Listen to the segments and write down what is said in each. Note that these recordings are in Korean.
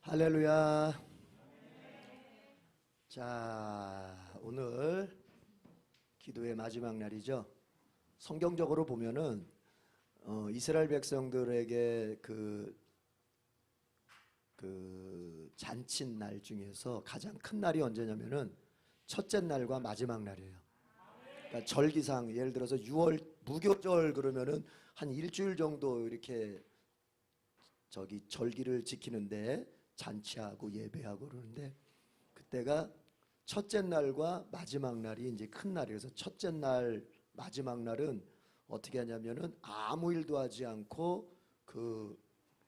할렐루야. 자, 오늘 기도의 마지막 날이죠. 성경적으로 보면은 이스라엘 백성들에게 그 잔칫날 중에서 가장 큰 날이 언제냐면은 첫째 날과 마지막 날이에요. 그러니까 절기상 예를 들어서 6월 무교절 그러면은 한 일주일 정도 이렇게 절기를 지키는데 잔치하고 예배하고 그러는데, 그때가 첫째 날과 마지막 날이 이제 큰 날이에요. 그래서 첫째 날 마지막 날은 어떻게 하냐면은 아무 일도 하지 않고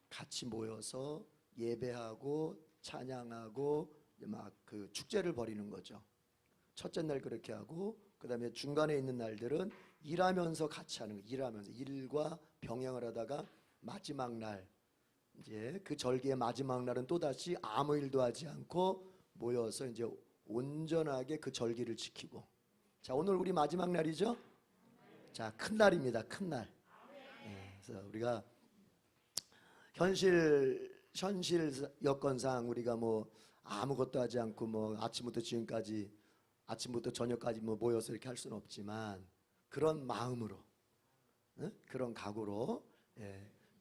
같이 모여서 예배하고 찬양하고 막 축제를 벌이는 거죠. 첫째 날 그렇게 하고, 그 다음에 중간에 있는 날들은 일하면서 같이 하는 거예요. 일하면서 일과 병행을 하다가 마지막 날, 이제 그 절기의 마지막 날은 또다시 아무 일도 하지 않고 모여서 이제 온전하게 그 절기를 지키고. 자, 오늘 우리 마지막 날이죠. 자, 큰 날입니다. 큰 날. 그래서 우리가 현실 여건상 우리가 뭐 아무것도 하지 않고 뭐 아침부터 저녁까지 뭐 모여서 이렇게 할 수는 없지만, 그런 마음으로, 그런 각오로,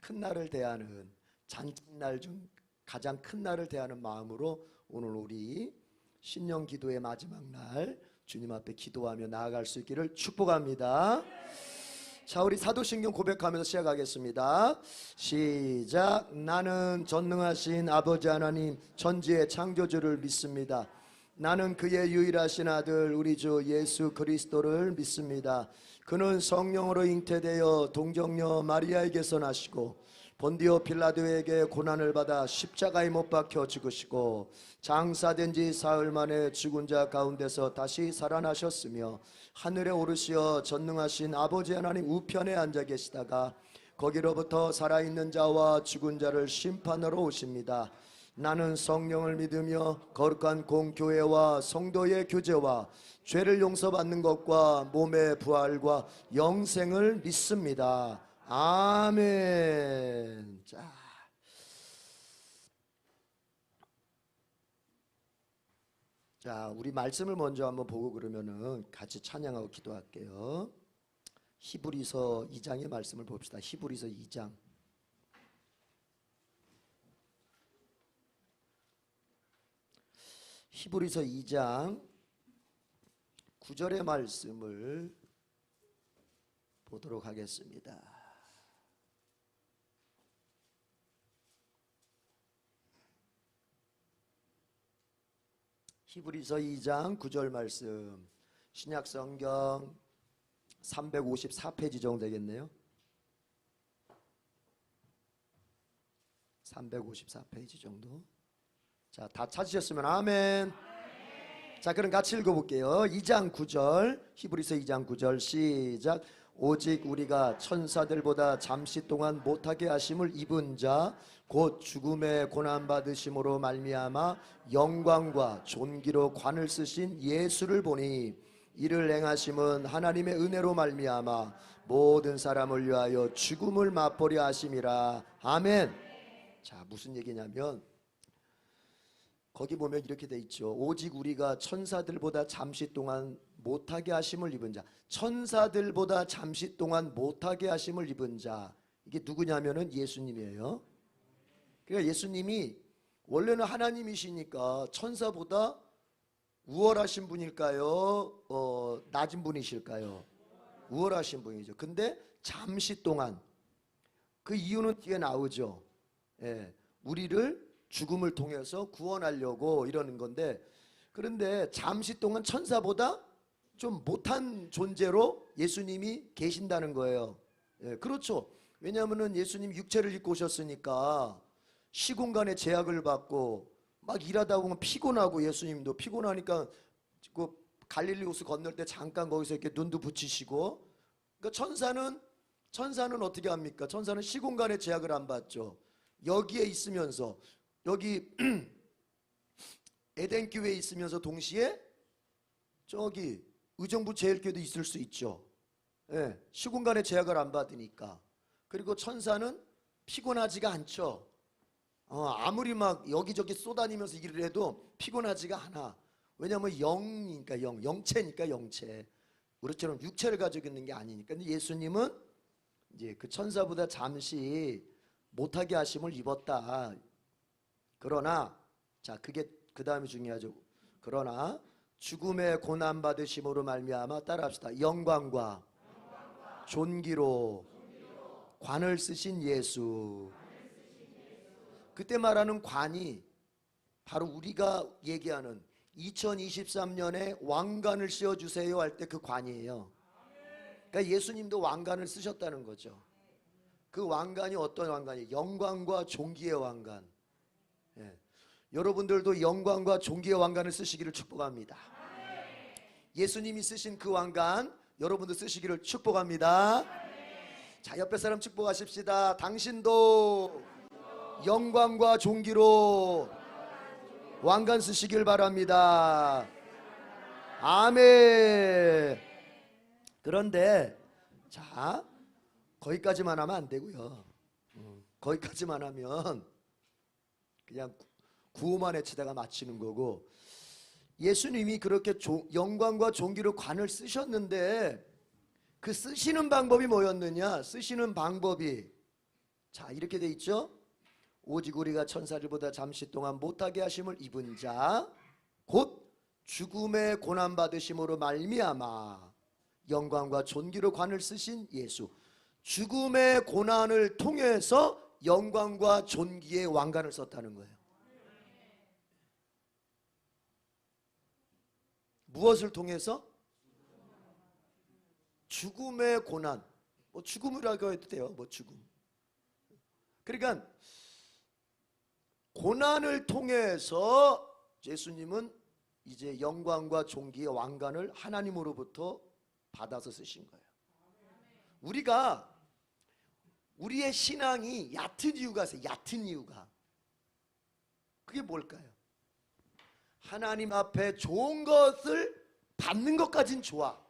큰 날을 대하는, 잔칫날 중 가장 큰 날을 대하는 마음으로 오늘 우리 신령 기도의 마지막 날 주님 앞에 기도하며 나아갈 수 있기를 축복합니다. 자, 우리 사도신경 고백하면서 시작하겠습니다. 시작. 나는 전능하신 아버지 하나님 천지의 창조주를 믿습니다. 나는 그의 유일하신 아들 우리 주 예수 그리스도를 믿습니다. 그는 성령으로 잉태되어 동정녀 마리아에게서 나시고 본디오 빌라도에게 고난을 받아 십자가에 못 박혀 죽으시고 장사된 지 사흘 만에 죽은 자 가운데서 다시 살아나셨으며 하늘에 오르시어 전능하신 아버지 하나님 우편에 앉아 계시다가 거기로부터 살아있는 자와 죽은 자를 심판하러 오십니다. 나는 성령을 믿으며 거룩한 공교회와 성도의 교제와 죄를 용서받는 것과 몸의 부활과 영생을 믿습니다. 아멘. 자, 우리 말씀을 먼저 한번 보고 그러면은 같이 찬양하고 기도할게요. 히브리서 2장의 말씀을 봅시다. 히브리서 2장. 히브리서 2장 9절의 말씀을 보도록 하겠습니다. 히브리서 2장 9절 말씀, 신약성경 354페이지 정도 되겠네요. 354페이지 정도. 자, 다 찾으셨으면 아멘. 자, 그럼 같이 읽어볼게요. 2장 9절, 히브리서 2장 9절 시작. 오직 우리가 천사들보다 잠시 동안 못하게 하심을 입은 자 곧 죽음의 고난받으심으로 말미암아 영광과 존귀로 관을 쓰신 예수를 보니 이를 행하심은 하나님의 은혜로 말미암아 모든 사람을 위하여 죽음을 맛보려 하심이라. 아멘. 자, 무슨 얘기냐면 거기 보면 이렇게 돼 있죠. 오직 우리가 천사들보다 잠시 동안 못하게 하심을 입은 자. 천사들보다 잠시 동안 못하게 하심을 입은 자, 이게 누구냐면은 예수님이에요. 그러니까 예수님이 원래는 하나님이시니까 천사보다 우월하신 분일까요? 낮은 분이실까요? 우월하신 분이죠. 근데 잠시 동안, 그 이유는 뒤에 나오죠. 우리를 죽음을 통해서 구원하려고 이러는 건데, 그런데 잠시 동안 천사보다 좀 못한 존재로 예수님이 계신다는 거예요. 그렇죠. 왜냐하면 예수님 육체를 입고 오셨으니까 시공간의 제약을 받고 막 일하다 보면 피곤하고, 예수님도 피곤하니까 그 갈릴리 호수 건널 때 잠깐 거기서 이렇게 눈도 붙이시고. 그러니까 천사는 어떻게 합니까? 천사는 시공간의 제약을 안 받죠. 여기에 있으면서, 여기 에덴 교회에 있으면서 동시에 저기 의정부 제일교회도 있을 수 있죠. 시공간의 제약을 안 받으니까. 그리고 천사는 피곤하지가 않죠. 아무리 막 여기저기 쏘다니면서 일을 해도 피곤하지가 않아. 왜냐하면 영이니까 영체니까 영체. 우리처럼 육체를 가지고 있는 게 아니니까. 근데 예수님은 이제 그 천사보다 잠시 못하게 하심을 입었다. 그러나 자 그게 그 다음이 중요하죠. 그러나 죽음의 고난 받으심으로 말미암아 따라합시다. 영광과 존귀로 관을 쓰신 예수. 그때 말하는 관이 바로 우리가 얘기하는 2023년에 왕관을 씌워주세요 할 때 그 관이에요. 그러니까 예수님도 왕관을 쓰셨다는 거죠. 그 왕관이 어떤 왕관이에요? 영광과 존귀의 왕관. 예. 여러분들도 영광과 존귀의 왕관을 쓰시기를 축복합니다. 예수님이 쓰신 그 왕관 여러분도 쓰시기를 축복합니다. 자, 옆에 사람 축복하십시다. 당신도 영광과 존귀로 왕관 쓰시길 바랍니다. 아멘. 그런데 자, 거기까지만 하면 안 되고요. 거기까지만 하면 그냥 구호만 외치다가 마치는 거고, 예수님이 그렇게 영광과 존귀로 관을 쓰셨는데 그 쓰시는 방법이 뭐였느냐? 쓰시는 방법이 자 이렇게 돼 있죠. 오직 우리가 천사들보다 잠시 동안 못하게 하심을 입은 자 곧 죽음의 고난 받으심으로 말미암아 영광과 존귀로 관을 쓰신 예수. 죽음의 고난을 통해서 영광과 존귀의 왕관을 썼다는 거예요. 무엇을 통해서? 죽음의 고난. 뭐 죽음이라고 해도 돼요. 뭐 죽음. 그러니까 고난을 통해서 예수님은 이제 영광과 존귀의 왕관을 하나님으로부터 받아서 쓰신 거예요. 우리가 우리의 신앙이 얕은 이유가 있어요. 얕은 이유가. 그게 뭘까요? 하나님 앞에 좋은 것을 받는 것까지는 좋아.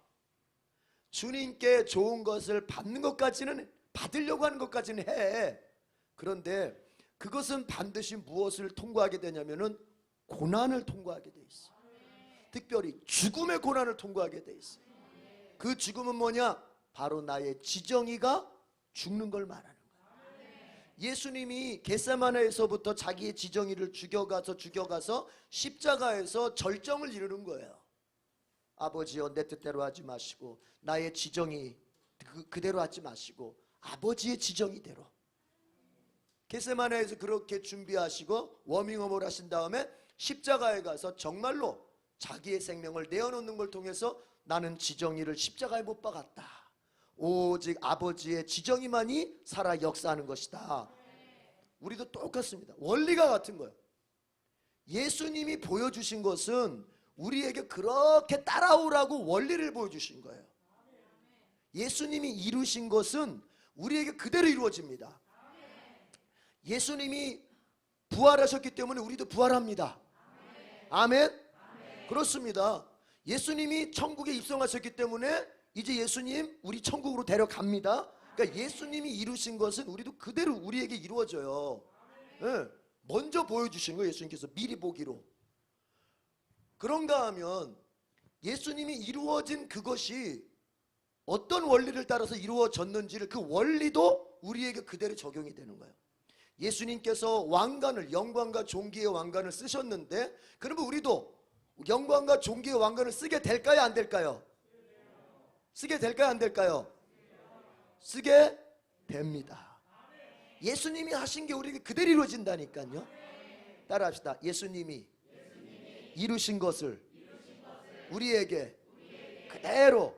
주님께 좋은 것을 받는 것까지는, 받으려고 하는 것까지는 해. 그런데 그것은 반드시 무엇을 통과하게 되냐면은 고난을 통과하게 돼 있어. 특별히 죽음의 고난을 통과하게 돼 있어. 그 죽음은 뭐냐? 바로 나의 지정이가 죽는 걸 말하는 거야. 예수님이 겟세마네에서부터 자기의 지정이를 죽여가서 십자가에서 절정을 이루는 거예요. 아버지여 내 뜻대로 하지 마시고 나의 지정이 그대로 하지 마시고 아버지의 지정이대로. 겟세마네에서 그렇게 준비하시고 워밍업을 하신 다음에 십자가에 가서 정말로 자기의 생명을 내어놓는 걸 통해서 나는 지정이를 십자가에 못 박았다. 오직 아버지의 지정이만이 살아 역사하는 것이다. 우리도 똑같습니다. 원리가 같은 거예요. 예수님이 보여주신 것은 우리에게 그렇게 따라오라고 원리를 보여주신 거예요. 예수님이 이루신 것은 우리에게 그대로 이루어집니다. 예수님이 부활하셨기 때문에 우리도 부활합니다. 아멘. 그렇습니다. 예수님이 천국에 입성하셨기 때문에 이제 예수님 우리 천국으로 데려갑니다. 그러니까 예수님이 이루신 것은 우리도 그대로 우리에게 이루어져요. 네. 먼저 보여주신 거예요. 예수님께서 미리 보기로. 그런가 하면 예수님이 이루어진 그것이 어떤 원리를 따라서 이루어졌는지를, 그 원리도 우리에게 그대로 적용이 되는 거예요. 예수님께서 왕관을, 영광과 존귀의 왕관을 쓰셨는데 그러면 우리도 영광과 존귀의 왕관을 쓰게 될까요? 안 될까요? 쓰게 될까요? 안 될까요? 쓰게 됩니다. 예수님이 하신 게 우리에게 그대로 이루어진다니까요. 따라합시다. 예수님이 이루신 것을 우리에게 그대로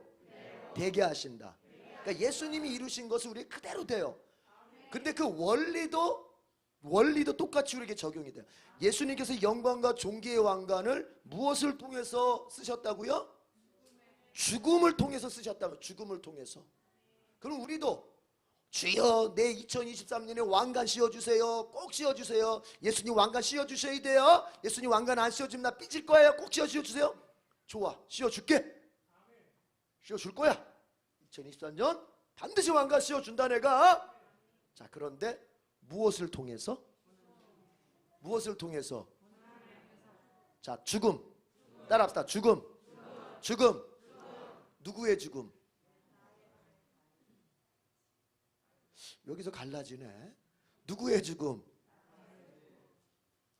되게 하신다. 그러니까 예수님이 이루신 것을 우리에게 그대로 돼요. 근데 그 원리도 똑같이 우리에게 적용이 돼요. 예수님께서 영광과 존귀의 왕관을 무엇을 통해서 쓰셨다고요? 죽음을 통해서 쓰셨다고. 죽음을 통해서. 그럼 우리도 주여 내 2023년에 왕관 씌워주세요. 꼭 씌워주세요. 예수님 왕관 씌워주셔야 돼요. 예수님 왕관 안 씌워주면 나 삐질 거예요. 꼭 씌워주세요. 좋아, 씌워줄게. 씌워줄 거야. 2024년 반드시 왕관 씌워준다 내가. 자, 그런데 무엇을 통해서? 무엇을 통해서? 자, 죽음. 따라합시다. 죽음. 죽음. 누구의 죽음? 여기서 갈라지네. 누구의 죽음?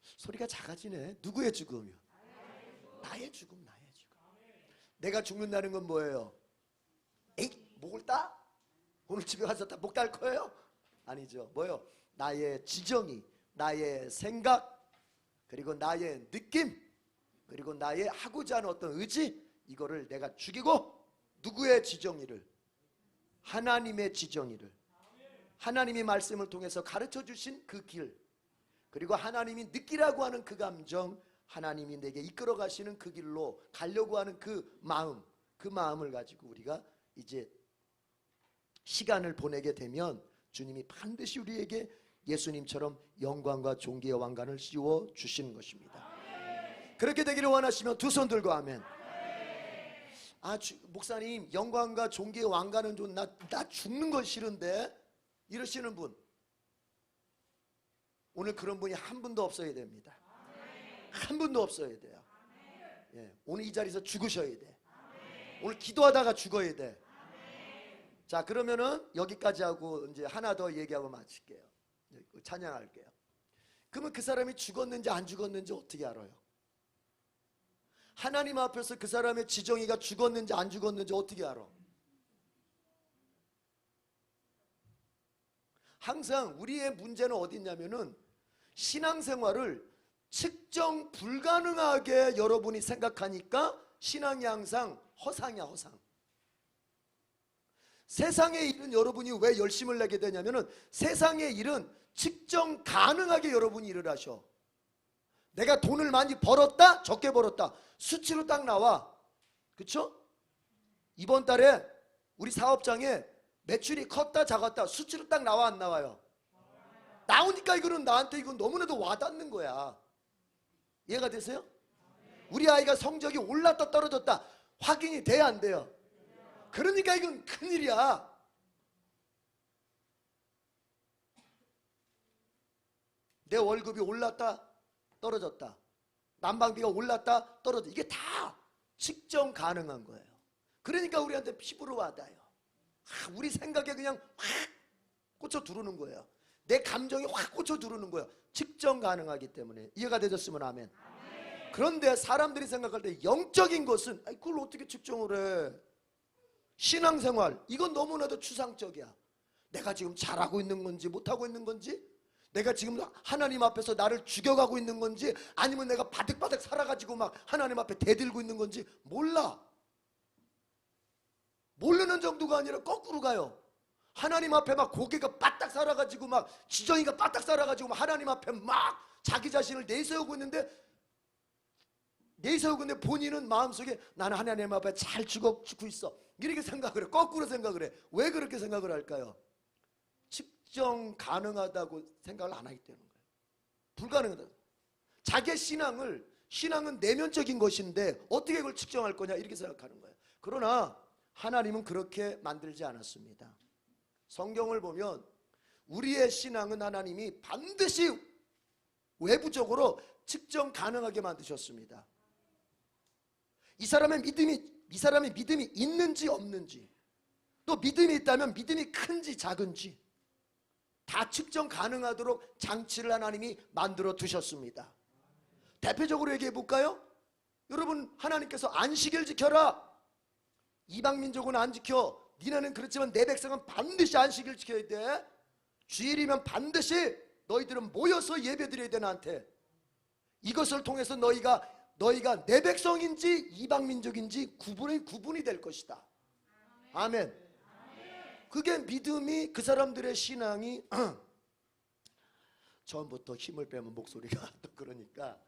소리가 작아지네. 누구의 죽음이요? 나의 죽음. 나의 죽음. 내가 죽는다는 건 뭐예요? 에이, 목을 따? 오늘 집에 가서 다 목 딸 거예요? 아니죠. 뭐예요? 나의 지정이, 나의 생각, 그리고 나의 느낌, 그리고 나의 하고자 하는 어떤 의지, 이거를 내가 죽이고, 누구의 지정이를? 하나님의 지정이를, 하나님이 말씀을 통해서 가르쳐 주신 그 길, 그리고 하나님이 느끼라고 하는 그 감정, 하나님이 내게 이끌어 가시는 그 길로 가려고 하는 그 마음, 그 마음을 가지고 우리가 이제 시간을 보내게 되면 주님이 반드시 우리에게 예수님처럼 영광과 존귀의 왕관을 씌워 주시는 것입니다. 그렇게 되기를 원하시면 두 손 들고 아멘. 목사님, 영광과 존귀의 왕관은 좀 나 죽는 건 싫은데, 이러시는 분, 오늘 그런 분이 한 분도 없어야 됩니다. 한 분도 없어야 돼요. 예, 오늘 이 자리에서 죽으셔야 돼. 오늘 기도하다가 죽어야 돼. 자, 그러면은 여기까지 하고 이제 하나 더 얘기하고 마칠게요. 찬양할게요. 그러면 그 사람이 죽었는지 안 죽었는지 어떻게 알아요? 하나님 앞에서 그 사람의 지정이가 죽었는지 안 죽었는지 어떻게 알아? 항상 우리의 문제는 어디 있냐면은 신앙생활을 측정 불가능하게 여러분이 생각하니까 신앙이 항상 허상이야, 허상. 세상의 일은 여러분이 왜 열심을 내게 되냐면은 세상의 일은 측정 가능하게 여러분이 일을 하셔. 내가 돈을 많이 벌었다, 적게 벌었다, 수치로 딱 나와. 그쵸? 이번 달에 우리 사업장에 매출이 컸다 작았다 수치로 딱 나와 안 나와요? 나오니까 이거는 나한테 이건 너무나도 와닿는 거야. 이해가 되세요? 우리 아이가 성적이 올랐다 떨어졌다 확인이 돼야 안 돼요? 그러니까 이건 큰일이야. 내 월급이 올랐다 떨어졌다, 난방비가 올랐다 떨어졌다, 이게 다 측정 가능한 거예요. 그러니까 우리한테 피부로 와닿아요. 우리 생각에 그냥 확 꽂혀 들어오는 거예요. 내 감정이 확 꽂혀 들어오는 거예요. 측정 가능하기 때문에. 이해가 되셨으면 아멘. 그런데 사람들이 생각할 때 영적인 것은 그걸 어떻게 측정을 해? 신앙생활, 이건 너무나도 추상적이야. 내가 지금 잘하고 있는 건지 못하고 있는 건지, 내가 지금 하나님 앞에서 나를 죽여가고 있는 건지, 아니면 내가 바득바득 살아가지고 막 하나님 앞에 대들고 있는 건지 몰라. 모르는 정도가 아니라 거꾸로 가요. 하나님 앞에 막 고개가 바닥 살아가지고 막 지정이가 바닥 살아가지고 막 하나님 앞에 막 자기 자신을 내세우고 있는데 본인은 마음속에 나는 하나님 앞에 잘 죽고 있어, 이렇게 생각을 해. 거꾸로 생각을 해. 왜 그렇게 생각을 할까요? 측정 가능하다고 생각을 안 하기 때문인 거예요. 불가능하다. 자기의 신앙은 내면적인 것인데 어떻게 그걸 측정할 거냐, 이렇게 생각하는 거예요. 그러나 하나님은 그렇게 만들지 않았습니다. 성경을 보면 우리의 신앙은 하나님이 반드시 외부적으로 측정 가능하게 만드셨습니다. 이 사람의 믿음이 있는지 없는지, 또 믿음이 있다면 믿음이 큰지 작은지 다 측정 가능하도록 장치를 하나님이 만들어 두셨습니다. 대표적으로 얘기해 볼까요? 여러분, 하나님께서 안식일 지켜라. 이방민족은 안 지켜. 니네는 그렇지만 내 백성은 반드시 안식일 지켜야 돼. 주일이면 반드시 너희들은 모여서 예배드려야 돼. 나한테 이것을 통해서 너희가 내 백성인지 이방민족인지 구분이 될 것이다. 아멘. 그게 믿음이, 그 사람들의 신앙이 처음부터 힘을 빼면 목소리가 또 그러니까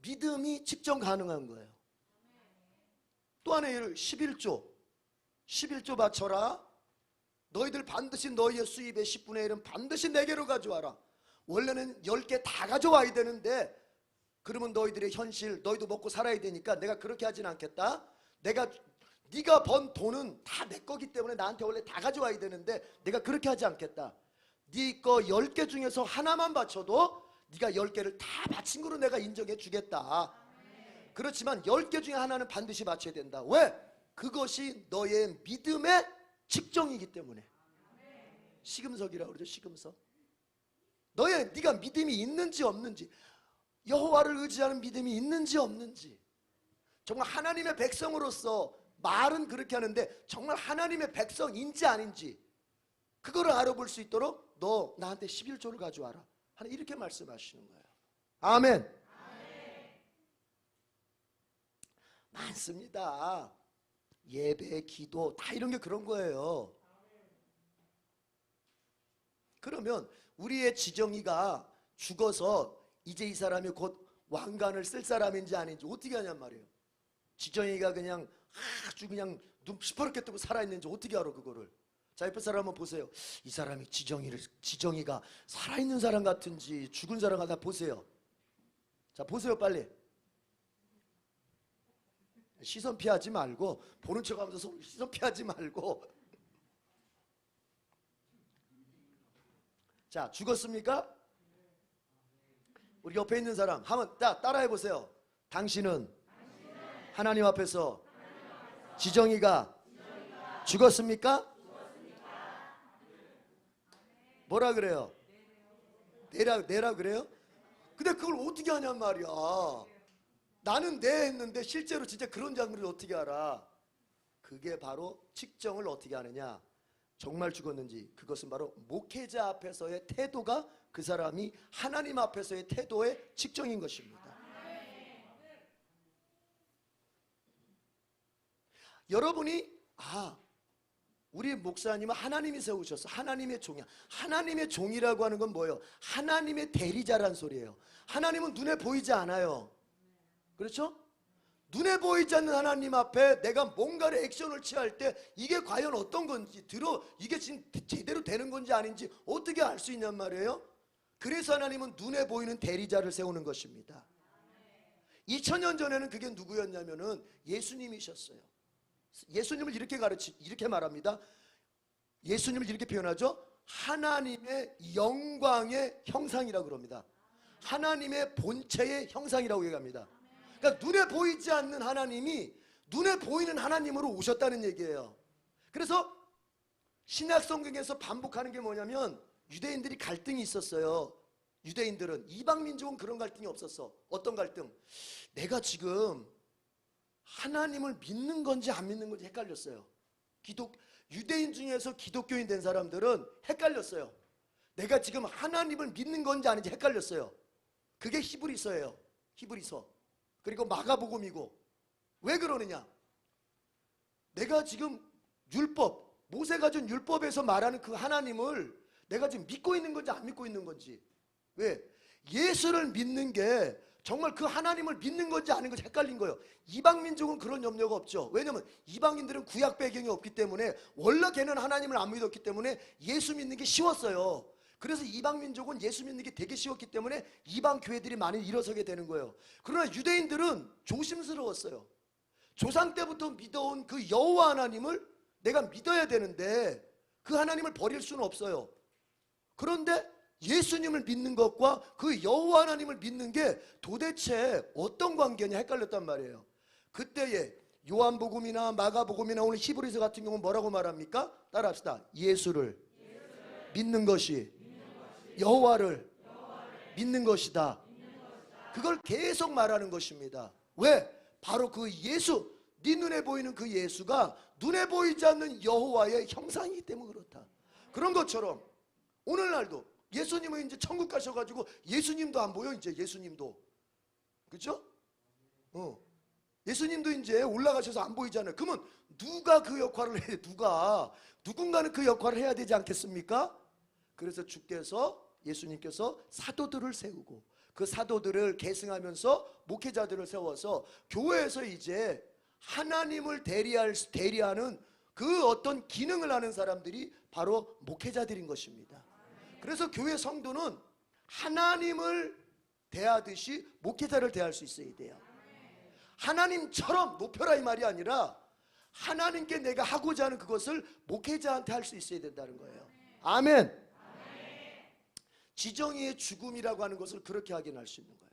믿음이 측정 가능한 거예요. 또 하나 예를 11조 바쳐라. 너희들 반드시 너희의 수입의 10분의 1은 반드시 내게로 가져와라. 원래는 10개 다 가져와야 되는데, 그러면 너희들의 현실, 너희도 먹고 살아야 되니까 내가 그렇게 하진 않겠다. 네가 번 돈은 다 내 거기 때문에 나한테 원래 다 가져와야 되는데 내가 그렇게 하지 않겠다. 네 거 10개 중에서 하나만 바쳐도 네가 10개를 다 바친 거로 내가 인정해 주겠다. 그렇지만 10개 중에 하나는 반드시 바쳐야 된다. 왜? 그것이 너의 믿음의 측정이기 때문에. 시금석이라고 그러죠. 시금석. 네가 믿음이 있는지 없는지, 여호와를 의지하는 믿음이 있는지 없는지, 정말 하나님의 백성으로서 말은 그렇게 하는데 정말 하나님의 백성인지 아닌지 그거를 알아볼 수 있도록 너 나한테 11조를 가져와라 하는 이렇게 말씀하시는 거예요. 아멘. 많습니다. 예배, 기도 다 이런 게 그런 거예요. 그러면 우리의 지정이가 죽어서 이제 이 사람이 곧 왕관을 쓸 사람인지 아닌지 어떻게 하냔 말이에요. 지정이가 그냥 아주 그냥 눈 시퍼렇게 뜨고 살아있는지 어떻게 알아 그거를. 자, 옆에 사람 한번 보세요. 이 사람이 지정이가 살아있는 사람 같은지 죽은 사람 같은지 보세요. 자, 보세요 빨리. 시선 피하지 말고, 보는 척하면서 시선 피하지 말고. 자, 죽었습니까? 우리 옆에 있는 사람 한번 따라해 보세요. 당신은 하나님 앞에서 지정이가 죽었습니까? 뭐라 그래요? 내라 그래요? 근데 그걸 어떻게 하냔 말이야. 나는 네 했는데 실제로 진짜 그런 장면을 어떻게 알아? 그게 바로 측정을 어떻게 하느냐. 정말 죽었는지, 그것은 바로 목회자 앞에서의 태도가 그 사람이 하나님 앞에서의 태도의 측정인 것입니다. 여러분이 우리 목사님은 하나님이 세우셨어. 하나님의 종이야. 하나님의 종이라고 하는 건 뭐예요? 하나님의 대리자란 소리예요. 하나님은 눈에 보이지 않아요. 그렇죠? 눈에 보이지 않는 하나님 앞에 내가 뭔가를 액션을 취할 때 이게 과연 어떤 건지, 이게 지금 제대로 되는 건지 아닌지 어떻게 알 수 있냔 말이에요. 그래서 하나님은 눈에 보이는 대리자를 세우는 것입니다. 2000년 전에는 그게 누구였냐면은 예수님이셨어요. 예수님을 이렇게 말합니다. 예수님을 이렇게 표현하죠. 하나님의 영광의 형상이라고 그럽니다. 하나님의 본체의 형상이라고 얘기합니다. 그러니까 눈에 보이지 않는 하나님이 눈에 보이는 하나님으로 오셨다는 얘기예요. 그래서 신약 성경에서 반복하는 게 뭐냐면, 유대인들이 갈등이 있었어요. 유대인들은. 이방 민족은 그런 갈등이 없었어. 어떤 갈등? 내가 지금 하나님을 믿는 건지 안 믿는 건지 헷갈렸어요. 유대인 중에서 기독교인 된 사람들은 헷갈렸어요. 내가 지금 하나님을 믿는 건지 아닌지 헷갈렸어요. 그게 히브리서예요. 히브리서. 그리고 마가복음이고. 왜 그러느냐? 내가 지금 모세가 준 율법에서 말하는 그 하나님을 내가 지금 믿고 있는 건지 안 믿고 있는 건지. 왜? 예수를 믿는 게 정말 그 하나님을 믿는 건지 아닌 건지 헷갈린 거예요. 이방 민족은 그런 염려가 없죠. 왜냐면 이방인들은 구약 배경이 없기 때문에, 원래 걔는 하나님을 안 믿었기 때문에 예수 믿는 게 쉬웠어요. 그래서 이방 민족은 예수 믿는 게 되게 쉬웠기 때문에 이방 교회들이 많이 일어서게 되는 거예요. 그러나 유대인들은 조심스러웠어요. 조상 때부터 믿어온 그 여호와 하나님을 내가 믿어야 되는데 그 하나님을 버릴 수는 없어요. 그런데 예수님을 믿는 것과 그 여호와 하나님을 믿는 게 도대체 어떤 관계냐 헷갈렸단 말이에요. 그때에 요한복음이나 마가복음이나 오늘 히브리서 같은 경우는 뭐라고 말합니까? 따라합시다. 예수를 믿는 것이 여호와를 믿는 것이다. 그걸 계속 말하는 것입니다. 왜? 바로 그 예수, 네 눈에 보이는 그 예수가 눈에 보이지 않는 여호와의 형상이기 때문에 그렇다. 그런 것처럼 오늘날도 예수님은 이제 천국 가셔가지고 예수님도 안 보여. 이제 예수님도, 그렇죠? 예수님도 이제 올라가셔서 안 보이잖아요. 그러면 누가 그 역할을 해? 누군가는 그 역할을 해야 되지 않겠습니까? 그래서 예수님께서 사도들을 세우고 그 사도들을 계승하면서 목회자들을 세워서 교회에서 이제 하나님을 대리하는 그 어떤 기능을 하는 사람들이 바로 목회자들인 것입니다. 그래서 교회 성도는 하나님을 대하듯이 목회자를 대할 수 있어야 돼요. 하나님처럼 높여라 이 말이 아니라 하나님께 내가 하고자 하는 그것을 목회자한테 할 수 있어야 된다는 거예요. 아멘. 지정이의 죽음이라고 하는 것을 그렇게 확인할 수 있는 거예요.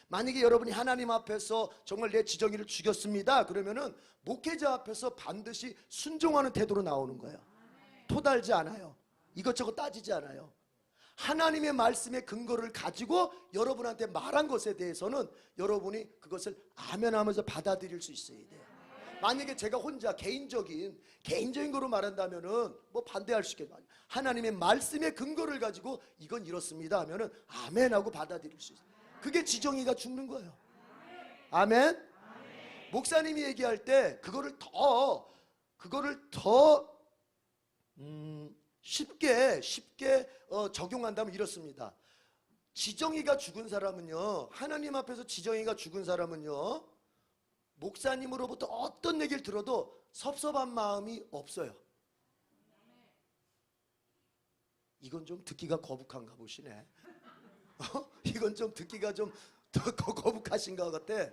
만약에 여러분이 하나님 앞에서 정말 내 지정이를 죽였습니다 그러면은 목회자 앞에서 반드시 순종하는 태도로 나오는 거예요. 토달지 않아요. 이것저것 따지지 않아요. 하나님의 말씀의 근거를 가지고 여러분한테 말한 것에 대해서는 여러분이 그것을 아멘하면서 받아들일 수 있어야 돼요. 만약에 제가 혼자 개인적인 거로 말한다면은 뭐 반대할 수 있겠죠. 하나님의 말씀의 근거를 가지고 이건 이렇습니다 하면은 아멘하고 받아들일 수 있어요. 그게 지정이가 죽는 거예요. 아멘. 목사님이 얘기할 때 그거를 더 쉽게 적용한다면 이렇습니다. 지정이가 죽은 사람은요, 하나님 앞에서 지정이가 죽은 사람은요, 목사님으로부터 어떤 얘기를 들어도 섭섭한 마음이 없어요. 이건 좀 듣기가 거북한가 보시네. 이건 좀 듣기가 좀 더 거북하신 것 같아.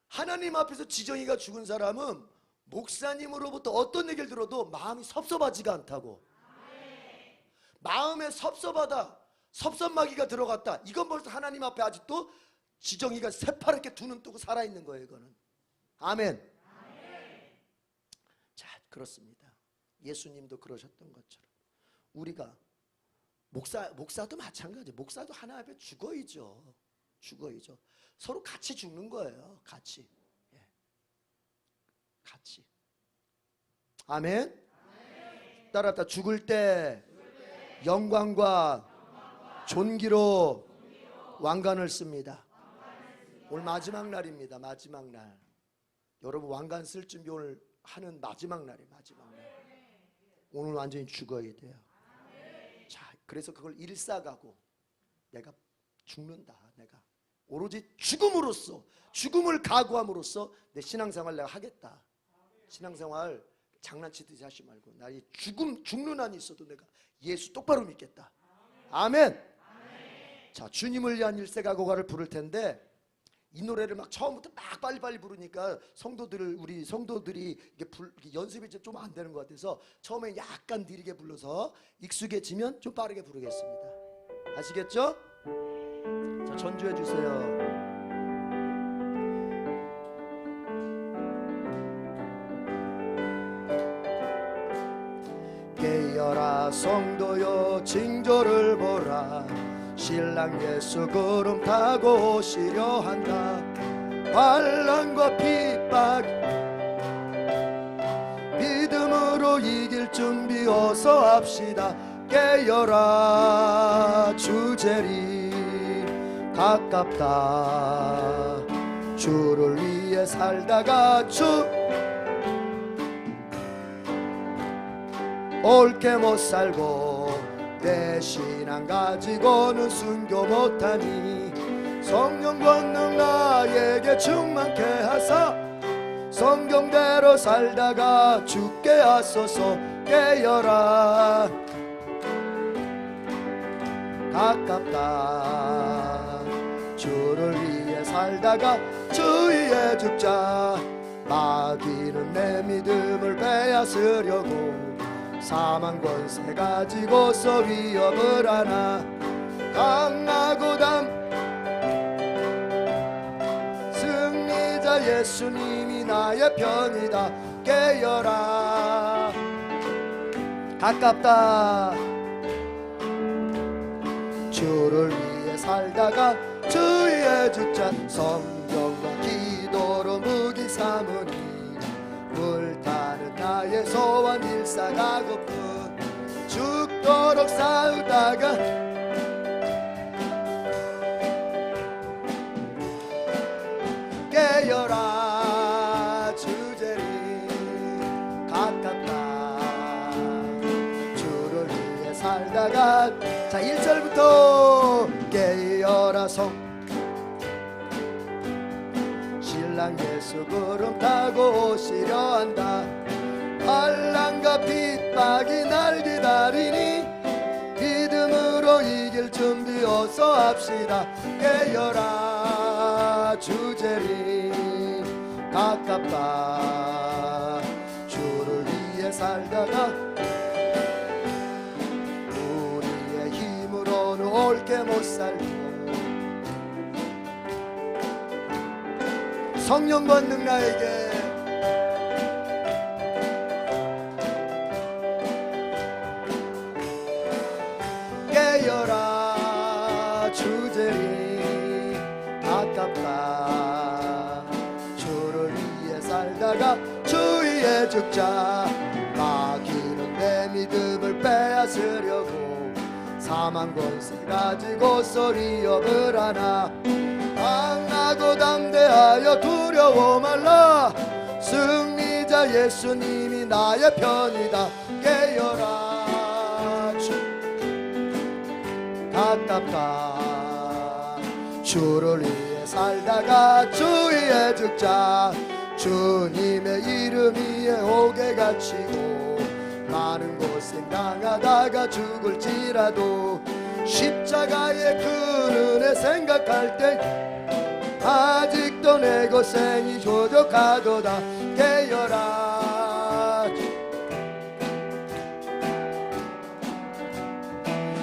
하나님 앞에서 지정이가 죽은 사람은 목사님으로부터 어떤 얘기를 들어도 마음이 섭섭하지가 않다고. 마음에 섭섭마귀가 들어갔다. 이건 벌써 하나님 앞에 아직도 지정이가 새파랗게 두 눈 뜨고 살아있는 거예요. 이거는. 아멘. 자, 그렇습니다. 예수님도 그러셨던 것처럼 우리가 목사도 마찬가지. 목사도 하나 앞에 죽어야죠. 서로 같이 죽는 거예요. 같이. 아멘. 따라합시다. 죽을 때 영광과 존귀로 왕관을 씁니다. 오늘 마지막 날입니다. 마지막 날. 여러분 왕관 쓸 준비 오늘 하는 마지막 날이에요. 마지막 날. 오늘 완전히 죽어야 돼요. 자, 그래서 그걸 일사가고 내가 죽는다. 내가 오로지 죽음으로써, 죽음을 각오함으로써 내 신앙생활 내가 하겠다. 신앙생활 장난치듯이 하지 말고 나 이 죽는 한이 있어도 내가 예수 똑바로 믿겠다. 아멘. 자, 주님을 위한 일세각오가를 부를 텐데 이 노래를 막 처음부터 막 빨리빨리 부르니까 우리 성도들이 이게 연습이 좀 안 되는 것 같아서 처음에 약간 느리게 불러서 익숙해지면 좀 빠르게 부르겠습니다. 아시겠죠? 자, 전주해 주세요. 깨어라 성도여 징조를 보라. 신랑 예수 구름 타고 오시려 한다. 환난과 핍박 믿음으로 이길 준비 어서 합시다. 깨어라 주제리 가깝다. 주를 위해 살다가 옳게 못 살고 내 신앙 가지고는 순교 못하니 성령 권능 나에게 충만케 하사 성경대로 살다가 죽게 하소서. 깨어라 가깝다. 주를 위해 살다가 주위에 죽자. 마귀는 내 믿음을 빼앗으려고 사망 권세 가지고서 위협을 하나. 강하고 승리자 예수님이 나의 편이다. 깨어라 가깝다. 주를 위해 살다가 주위에 죽자. 성경과 기도로 무기 삼으니 불타는 나의 소원 일사가고픈 죽도록 싸우다가 깨어라 주제리 가깝다. 주를 위해 살다가 자 1절부터 깨어라 신랑 예수 구름 타고 오시려 한다. 환난과 핍박이 날 기다리니 믿음으로 이길 준비 어서 합시다. 깨어라 주제리 가깝다. 주를 위해 살다가 우리의 옳게 못 살고 성령 받는 나에게 깨어라 주제리 아깝다 주를 위해 살다가 주 위에 죽자 마귀는 내 믿음을 빼앗으려고 사망 권세 가지고 소리업을 하나 강하고 담대하여 두려워 말라 승리자 예수님이 나의 편이다 깨어라 아깝다 주를 위해 살다가 주 위에 죽자 주님의 이름 위에 옥에 갇히고 많은 고생 당하다가 죽을지라도 십자가의 그 은혜 생각할 때 아직도 내 고생이 조족하도다 깨어라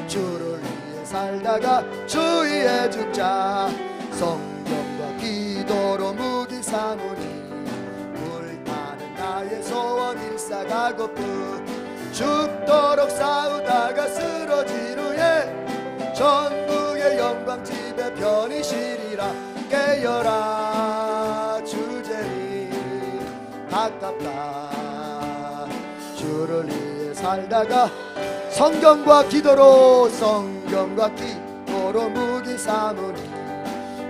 주를 위해 살다가 주 위에 죽자 성경과 기도로 무기 삼으니 불타는 나의 소원 일사가고픈 죽도록 싸우다가 쓰러진 후에 전국의 영광 집에 편히 쉬리라 깨어라 주제니 아깝다 주를 위해 살다가 성경과 기도로 무기 삼으니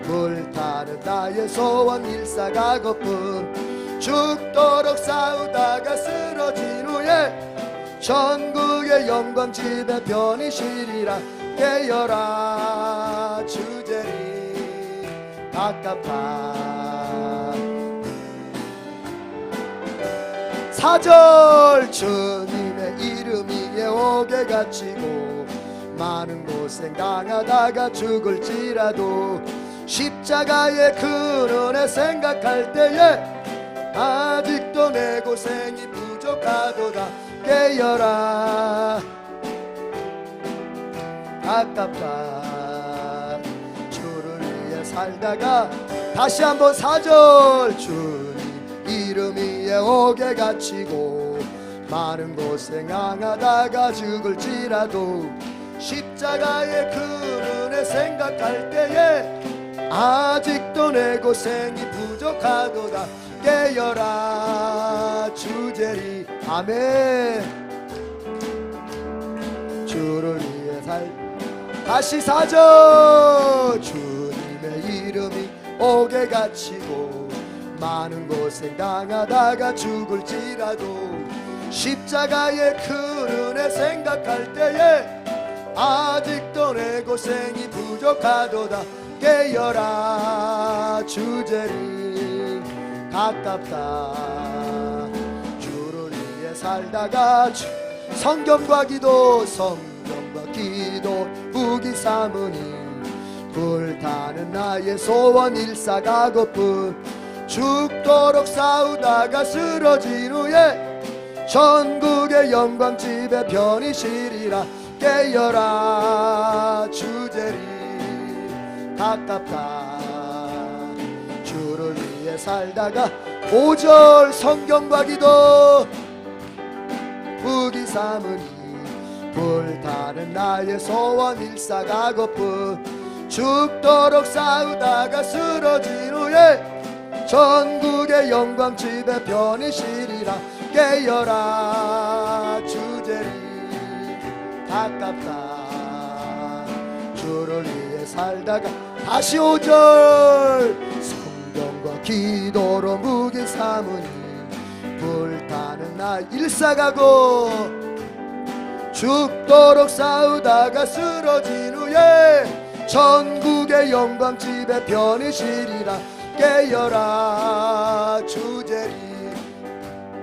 불타는 나의 소원 일사가고픈 죽도록 싸우다가 쓰러진 후에 전국의 영광 집에 편히 쉬리라 깨어라 주제니 아깝다 4절 주님의 이름 위에 옥에 갇히고 많은 고생 당하다가 죽을지라도 십자가의 그 은혜 생각할 때에 아직도 내 고생이 부족하도다 깨어라 아깝다 주를 위해 살다가 다시 한번 4절 주님 이름 위에 옥에 갇히고 많은 고생 당하다가 죽을지라도 십자가의 그 은혜 생각할 때에 아직도 내 고생이 부족하도다 깨어라 주제리 아멘 주를 위해 다시 4절 주님의 이름이 옥에 갇히고 많은 고생 당하다가 죽을지라도 십자가의 그 은혜 생각할 때에 아직도 내 고생이 부족하도다 깨어라 주제리 가깝다 주를 위해 살다가 성경과 기도 무기 삼으니 불타는 나의 소원 일사가고픈 죽도록 싸우다가 쓰러진 후에 전국의 영광 집에 편히 쉬리라 깨어라 주제리 가깝다 주를 위해 살다가 5절 성경과 기도 무기 삼으니 불타는 나의 소원 일사가고픈 죽도록 싸우다가 쓰러진 후에 전국의 영광 집에 편히 쉬리라 깨어라 주제리 아깝다 주를 위해 살다가 다시 5절 성경과 기도로 무기 삼으니 불타는 나 일사가고 죽도록 싸우다가 쓰러진 후에 전국의 영광 집에 편히 쉬리라 깨어라 주제리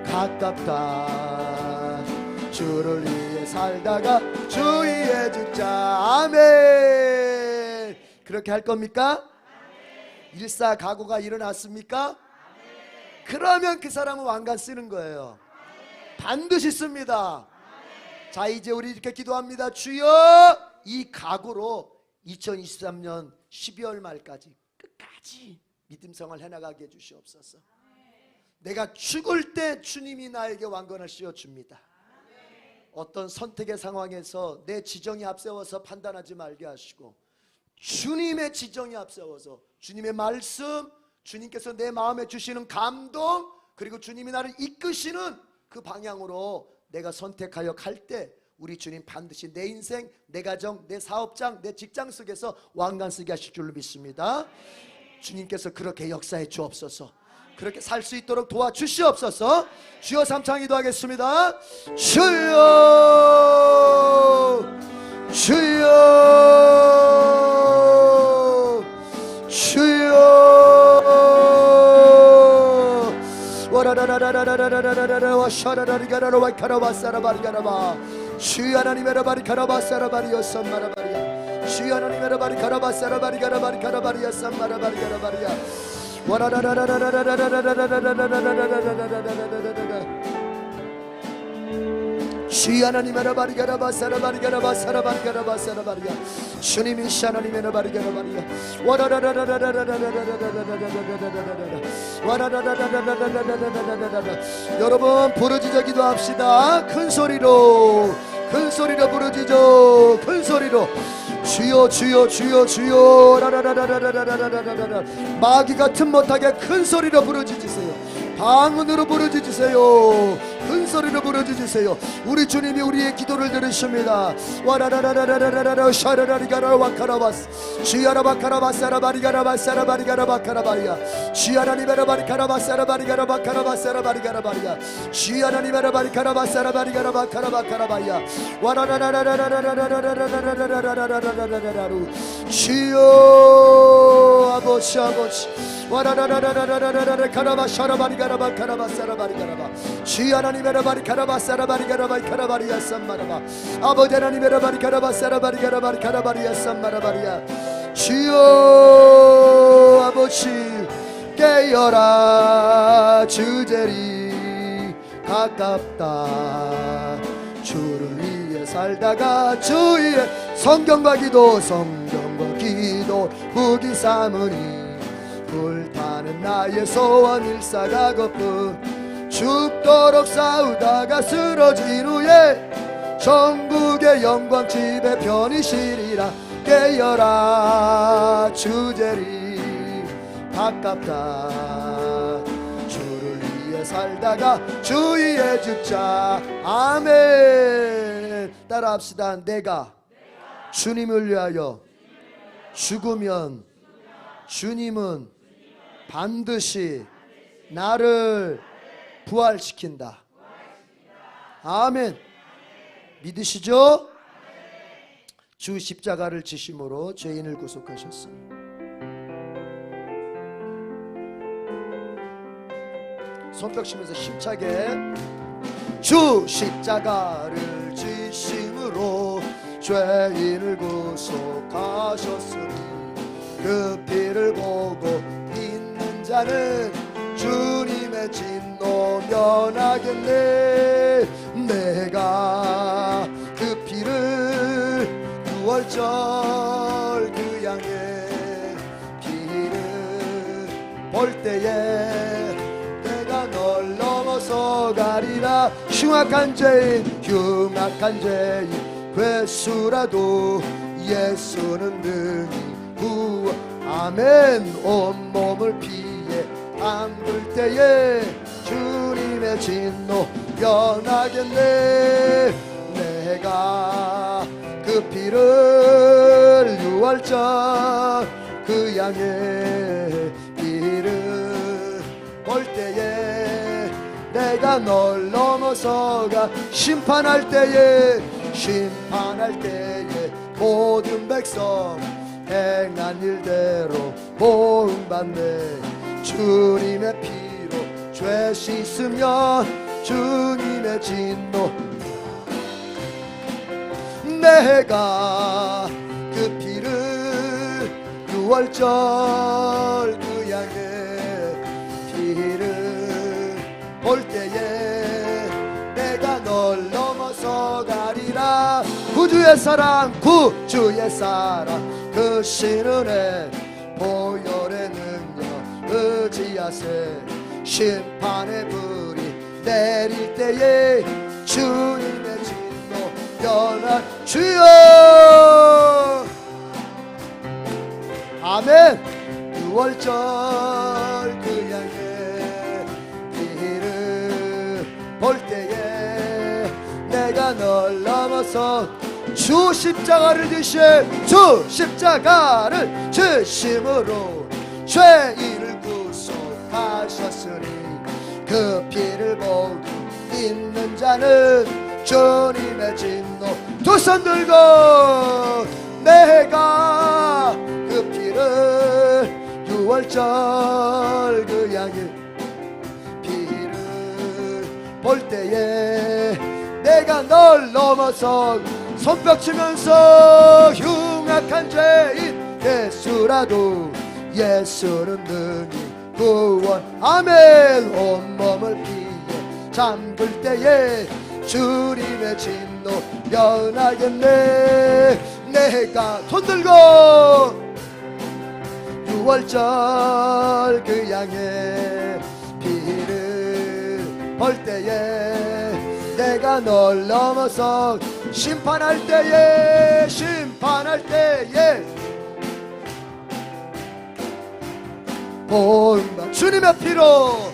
가깝다 주를 위해 살다가 주 위에 죽자 아멘 그렇게 할 겁니까? 일사각오가 일어났습니까? 그러면 그 사람은 왕관 쓰는 거예요 반드시 씁니다 자 이제 우리 이렇게 기도합니다 주여 이 각오로 2023년 12월 말까지 끝까지 믿음 생활 해나가게 해주시옵소서. 내가 죽을 때 주님이 나에게 왕권을 씌워줍니다. 어떤 선택의 상황에서 내 지정이 앞세워서 판단하지 말게 하시고 주님의 지정이 앞세워서 주님의 말씀, 주님께서 내 마음에 주시는 감동, 그리고 주님이 나를 이끄시는 그 방향으로 내가 선택하여 갈 때 우리 주님 반드시 내 인생, 내 가정, 내 사업장, 내 직장 속에서 왕관 쓰게 하실 줄로 믿습니다. 주님께서 그렇게 역사해 주옵소서. 그렇게 살 수 있도록 도와주시옵소서. 주여 삼창 기도하겠습니다. 주여 주여 주여 와라라라라라라라라라라 와샤라라리가라라 와카라바사라바리가라바 주여 하나님의 라바리카라바사라바리여 썸마라바리야 주여 하나님의 라바리카라바사라바리가라바리카라바리야 썸마라바리가라바리야 주여 하나님의 라바리가라바사라바리가라바사라바리가라바사라바리가라바사라바리야 주님이 하나님의 라바리가라바리야 여러분 부르짖어 기도합시다. 큰 소리로 부르짖어. 큰 소리로 주여 주여 주여 주여 라라라라라라라라라라 마귀가 틈 못하게 큰 소리로 부르짖으세요. 방언으로 부르짖으세요. 큰 소리로 부르짖으세요. 우리 주님이 우리의 기도를 들으십니다. 와라라라라라라라라 샤라라리가라 와카라바스 주야라바카라바사라바리가라바사라바리가라바카라바리야 주야라니베라바리카라바사라바리가라바카라바사라바리가라바리야 주야라니베라바리카라바사라바리가라바카라바카라바리야 와라라라라라라라라라라라라라라라라라라루 주여 아버지 와라라라라라라라라라 카라바샤라바리가라바카라바사라바리가라바 주여 하나님의 라바리카라바사라바리가라바이카라바리야 쌈마라바 아버지 하나님의 라바리카라바사라바리가라바리카라바리야 쌈마라바리야 주여 아버지 깨어라 주제리 가깝다 주를 위해 살다가 주의 성경과 기도 무기 삼으니 불타는 나의 소원 일사가거뿐 죽도록 싸우다가 쓰러진 후에 천국의 영광 집에 편히 쉬리라 깨어라 주제리 가깝다 주를 위해 살다가 주위에 죽자 아멘. 따라합시다. 내가 주님을 위하여 죽으면 주님은 반드시 나를 부활시킨다. 아멘. 믿으시죠? 주 십자가를 지심으로 죄인을 구속하셨으니 손뼉 치면서 힘차게 주 십자가를 지심으로 죄인을 구속하셨으니 그 피를 보고 믿는 자는 주님의 진노 면하겠네. 내가 그 피를 6월절 그 양의 피를 볼 때에 내가 널 넘어서 가리라. 흉악한 죄인 괴수라도 예수는 능히 아멘. 온몸을 피해 담글 때에 주님의 진노 면하겠네. 내가 그 피를 6월절 그 양의 피를 볼 때에 내가 널 넘어서가 심판할 때에 모든 백성 행한 일대로 보응받네. 주님의 피로 죄 씻으면 주님의 진노 내가 그 피를 6월절 그 양의 피를 볼 때에 내가 널 넘어서 가리라. 구주의 사랑 그 신은혜 보혈의 능력 의지하세 심판의 불이 내릴 때에 주님의 진노 변할 주여 아멘. 6월절 그 양의 피를 볼 때에 내가 널 넘어서 주 십자가를 지신 주 십자가를 지심으로 죄인을 구속하셨으니 그 피를 보고 믿는 자는 주님의 진노 두 손 들고 내가 그 피를 6월절 그 양의 피를 볼 때에 내가 널 넘어서 손뼉치면서 흉악한 죄인 예수라도 예수는 능히 구원 아멘. 온몸을 피해 잠글 때에 주님의 진노 변하겠네. 내가 손들고 6월절 그 양의 피를 볼 때에 내가 널 넘어서 심판할 때에 본받 주님의 피로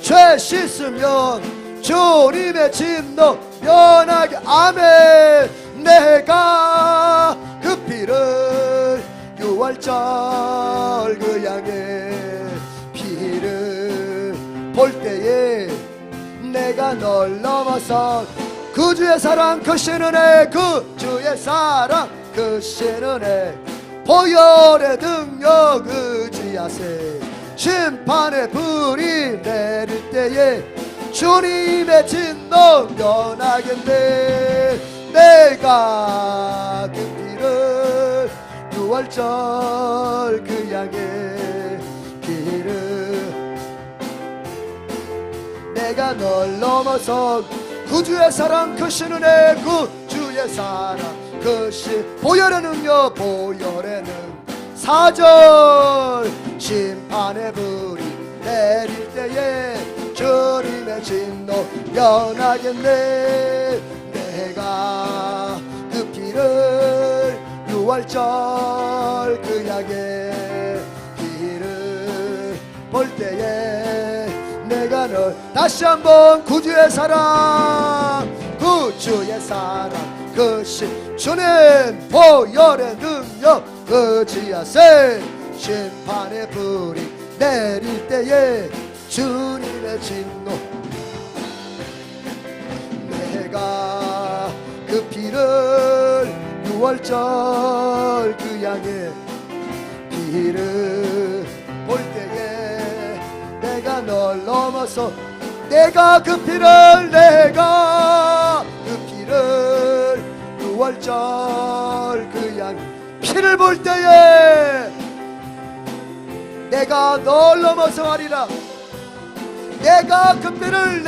죄 씻으면 주님의 진노 변하게 아멘. 내가 그 피를 6월절 그 양의 피를 볼 때에 내가 널 넘어서 그 주의 사랑 그 신은혜 그 주의 사랑 그 신은혜 보혈의 능력 의지하세 심판의 불이 내릴 때에 주님의 진노 변하겠네. 내가 그 피를 6월절 그 양의 피를 내가 널 넘어서 그 주의 사랑 그 신은혜 그 주의 사랑 그 보혈의 능력 보혈의 능 4절 심판의 불이 내릴 때에 주님의 진노 변하겠네. 내가 그 피를 6월절 그 약의 피를 볼 때에 내가 널 다시 한번 구주의 사랑 구주의 사랑 그 주님 보혈의 능력 의지하세 심판의 불이 내릴 때에 주님의 진노 내가 그 피를 6월절 그 양의 피를 볼 때에 내가 널 넘어서 내가 그 피를 6월절 그 양 피를 볼 때에 내가 널 넘어서 가리라. 내가 그 피를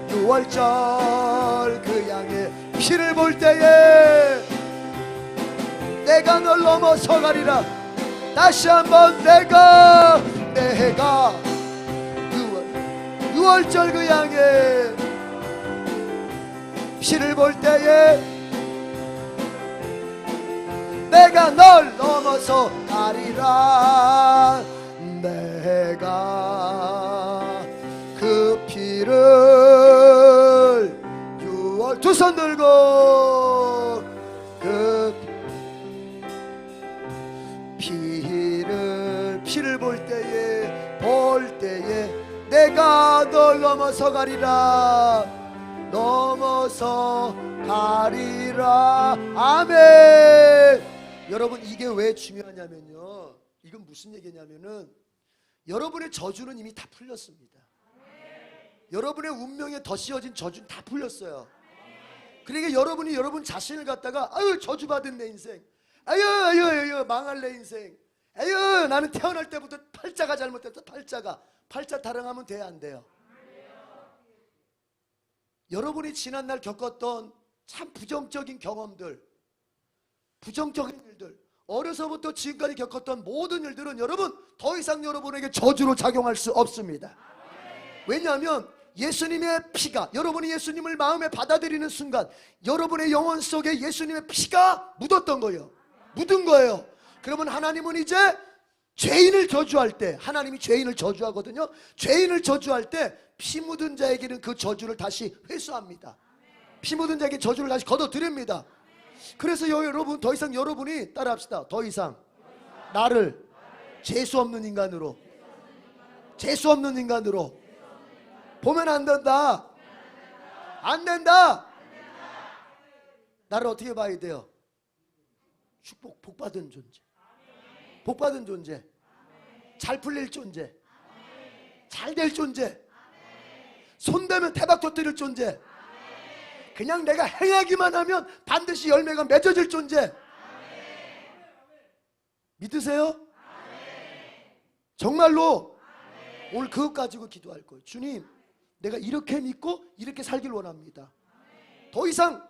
6월절 그 양의 피를 볼 때에 내가 널 넘어서 가리라. 다시 한번 내가 6월절 그 양의 피를 볼 때에 내가 널 넘어서 가리라. 내가 그 피를 6월 두 손 들고 그 피를 볼 때에 내가 널 넘어서 가리라. 넘어서 가리라. 아멘. 여러분 이게 왜 중요하냐면요, 이건 무슨 얘기냐면은 여러분의 저주는 이미 다 풀렸습니다. 여러분의 운명에 더 씌워진 저주는 다 풀렸어요. 그러니까 여러분이 여러분 자신을 갖다가 아유 저주받은 내 인생, 아유 망할 내 인생, 아유 나는 태어날 때부터 팔자가 잘못됐다. 팔자 타령하면 돼요 안 돼요? 여러분이 지난날 겪었던 참 부정적인 경험들, 부정적인 일들, 어려서부터 지금까지 겪었던 모든 일들은 여러분 더 이상 여러분에게 저주로 작용할 수 없습니다. 왜냐하면 예수님의 피가, 여러분이 예수님을 마음에 받아들이는 순간 여러분의 영혼 속에 예수님의 피가 묻었던 거예요. 묻은 거예요. 그러면 하나님은 이제 죄인을 저주할 때, 하나님이 죄인을 저주하거든요. 죄인을 저주할 때 피 묻은 자에게는 그 저주를 다시 회수합니다. 피 묻은 자에게 저주를 다시 걷어드립니다. 그래서 여러분 더 이상 여러분이 따라합시다. 더 이상 나를 재수 없는 인간으로, 재수 없는 인간으로 보면 안 된다. 안 된다. 나를 어떻게 봐야 돼요? 축복, 복받은 존재, 복받은 존재, 잘 풀릴 존재, 잘 될 존재, 손대면 대박 터뜨릴 존재, 그냥 내가 행하기만 하면 반드시 열매가 맺어질 존재. 믿으세요? 정말로 오늘 그것 가지고 기도할 거예요. 주님, 내가 이렇게 믿고 이렇게 살길 원합니다. 더 이상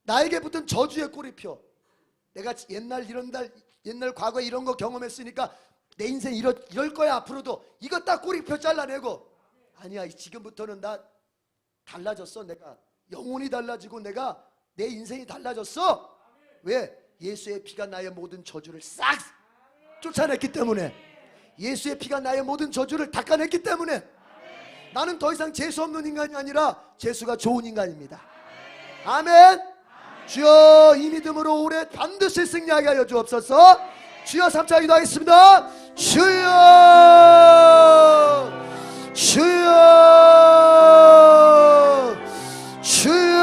나에게 붙은 저주의 꼬리표, 내가 옛날 과거에 이런 거 경험했으니까 내 인생 이럴 거야 앞으로도, 이거 딱 꼬리표 잘라내고, 아니야 지금부터는 나 달라졌어. 내가 영혼이 달라지고 내가 내 인생이 달라졌어. 왜? 예수의 피가 나의 모든 저주를 싹 쫓아냈기 때문에, 예수의 피가 나의 모든 저주를 닦아냈기 때문에 나는 더 이상 재수 없는 인간이 아니라 재수가 좋은 인간입니다. 아멘. 주여, 이 믿음으로 올해 반드시 승리하게 하여 주옵소서. 주여, 3차 기도하겠습니다. 주여, 주여, 주여.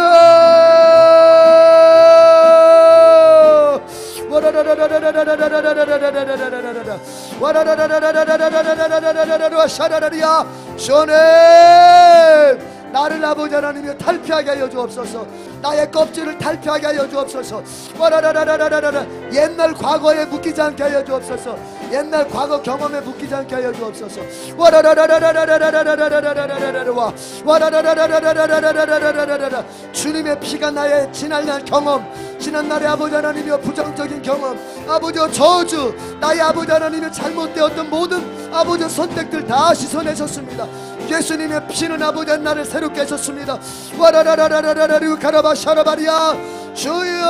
주님, 나를 아버지 하나님이여 탈피하게 하여 주옵소서. 나의 껍질을 탈피하게 하여 주옵소서. 옛날 과거에 묶이지 않게 하여 주옵소서. 옛날 과거 경험에 묶이지 않게 하여 주옵소서. 주님의 피가 나의 지난날 경험, 지난날의 아버지 하나님이여 부정적인 경험, 아버지여 저주, 나의 아버지 하나님의 잘못되었던 모든 아버지 선택들 다 씻어내셨습니다. 예수님의 피는 아버지 나를 새롭게 하셨습니다. 와라라라라라라루 가라바샤라바리야. 주여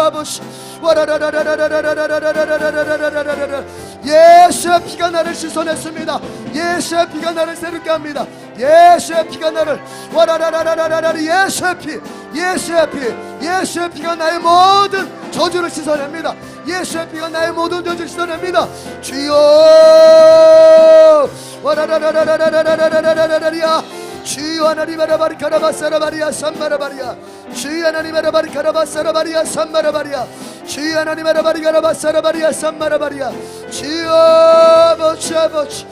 아버지, 와라라라라라라라라라라라라라라라라라라. 예수의 피가 나를 씻어냈습니다. 예수의 피가 나를 새롭게 합니다. 예수의 피가 나를, 와라라라라라라라, 예수의 피, 예수의 피, 예수의 피가 나의 모든 저주를 씻어냅니다. 예수의 피가 나의 모든 저주를 씻어냅니다. 주여, 와라라라라라라라라라라라라라. 주여 하나님 아라바리카라바사라바리야 삼마라바리야. 주여 하나님 아라바리카라바사라바리야 삼마라바리야. 주여 하나님 아라바리카라바사라바리야 삼마라바리야. 주여 아버지 아버지,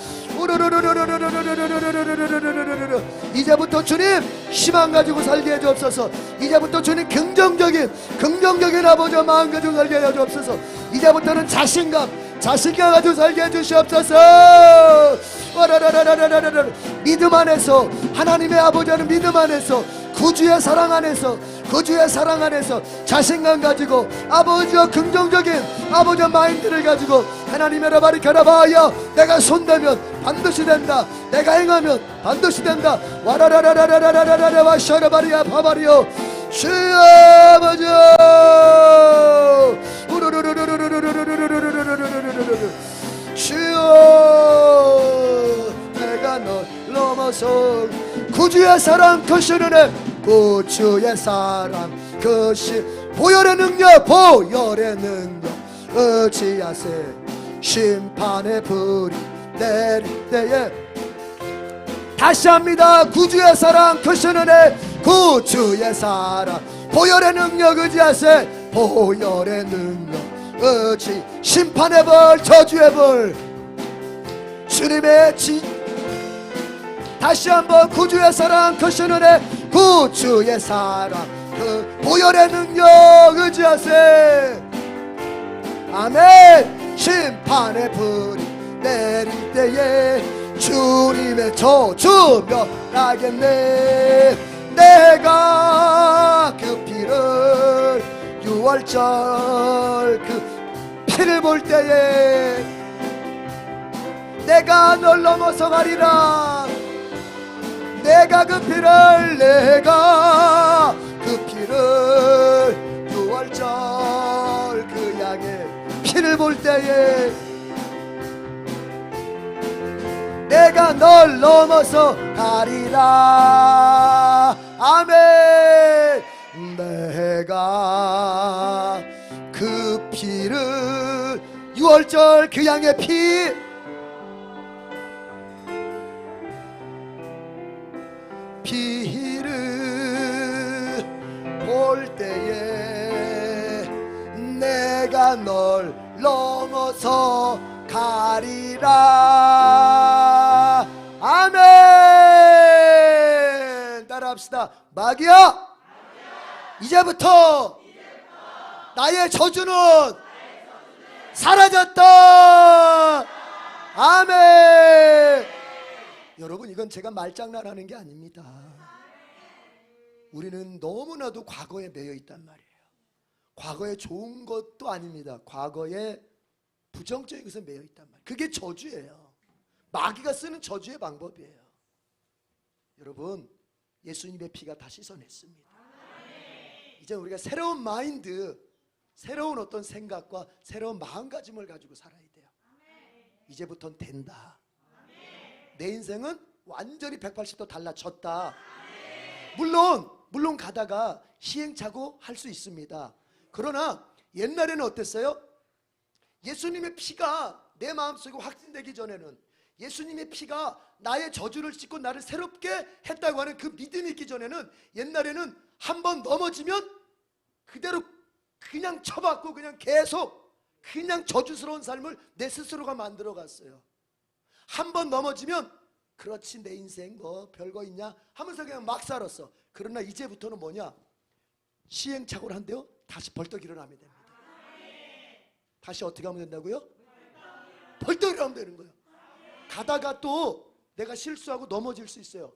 이제부터 주님 희망 가지고 살게 해 주옵소서. 이제부터 주님 긍정적인 아버지 마음 가지고 살게 해 주옵소서. 이제부터는 자신감 가지고 살게 해 주시옵소서. 믿음 안에서, 하나님의 아버지는 믿음 안에서, 구주의 사랑 안에서, 구주의 사랑 안에서 자신감 가지고 아버지와 긍정적인 아버지의 마인드를 가지고 하나님의 라바리카라바야, 내가 손대면 반드시 된다, 내가 행하면 반드시 된다. 와라라라라라라라라라 와샤라바리야 바바리요. 주여 아버지, 주여, 내가 널 넘어서 구주의 사랑 크신 은혜, 구주의 사랑 크신 보혈의 능력, 보혈의 능력 어찌하세. 심판의 불이 내릴 때에 다시 합니다. 구주의 사랑 크신 은혜, 구주의 사랑 보혈의 능력 의지하세. 보혈의 능력 어찌 심판의 벌, 저주의 벌, 주님의 다시 한번 구주의 사랑 크신 은혜, 구주의 사랑 그 보혈의 능력 의지하세. 아멘. 심판의 불이 내릴 때에 주님의 저주 멸하겠네. 내가 6월절 그 피를 볼 때에 내가 널 넘어서 가리라. 내가 그 피를 6월절 그 양의 피를 볼 때에 내가 널 넘어서 가리라. 아멘. 내가 그 피를 6월절 그 양의 피를 볼 때에 내가 널 넘어서 가리라. 아멘. 따라합시다. 마귀야, 이제부터 나의 저주는 사라졌다. 아멘. 여러분, 이건 제가 말장난하는 게 아닙니다. 우리는 너무나도 과거에 매여 있단 말이에요. 과거에 좋은 것도 아닙니다. 과거에 부정적인 것에 매여 있단 말이에요. 그게 저주예요. 마귀가 쓰는 저주의 방법이에요. 여러분, 예수님의 피가 다 씻어냈습니다. 이제 우리가 새로운 마인드, 새로운 어떤 생각과 새로운 마음가짐을 가지고 살아야 돼요. 이제부터는 된다. 내 인생은 완전히 180도 달라졌다. 물론 가다가 시행착오 할 수 있습니다. 그러나 옛날에는 어땠어요? 예수님의 피가 내 마음속에 확진되기 전에는, 예수님의 피가 나의 저주를 씻고 나를 새롭게 했다고 하는 그 믿음이 있기 전에는, 옛날에는 한번 넘어지면 그대로 그냥 쳐박고 그냥 계속 그냥 저주스러운 삶을 내 스스로가 만들어 갔어요. 한번 넘어지면 그렇지, 내 인생 뭐 별거 있냐 하면서 그냥 막 살았어. 그러나 이제부터는 뭐냐? 시행착오를 한대요. 다시 벌떡 일어나면 됩니다. 다시 어떻게 하면 된다고요? 벌떡 일어나면 되는 거예요. 가다가 또 내가 실수하고 넘어질 수 있어요.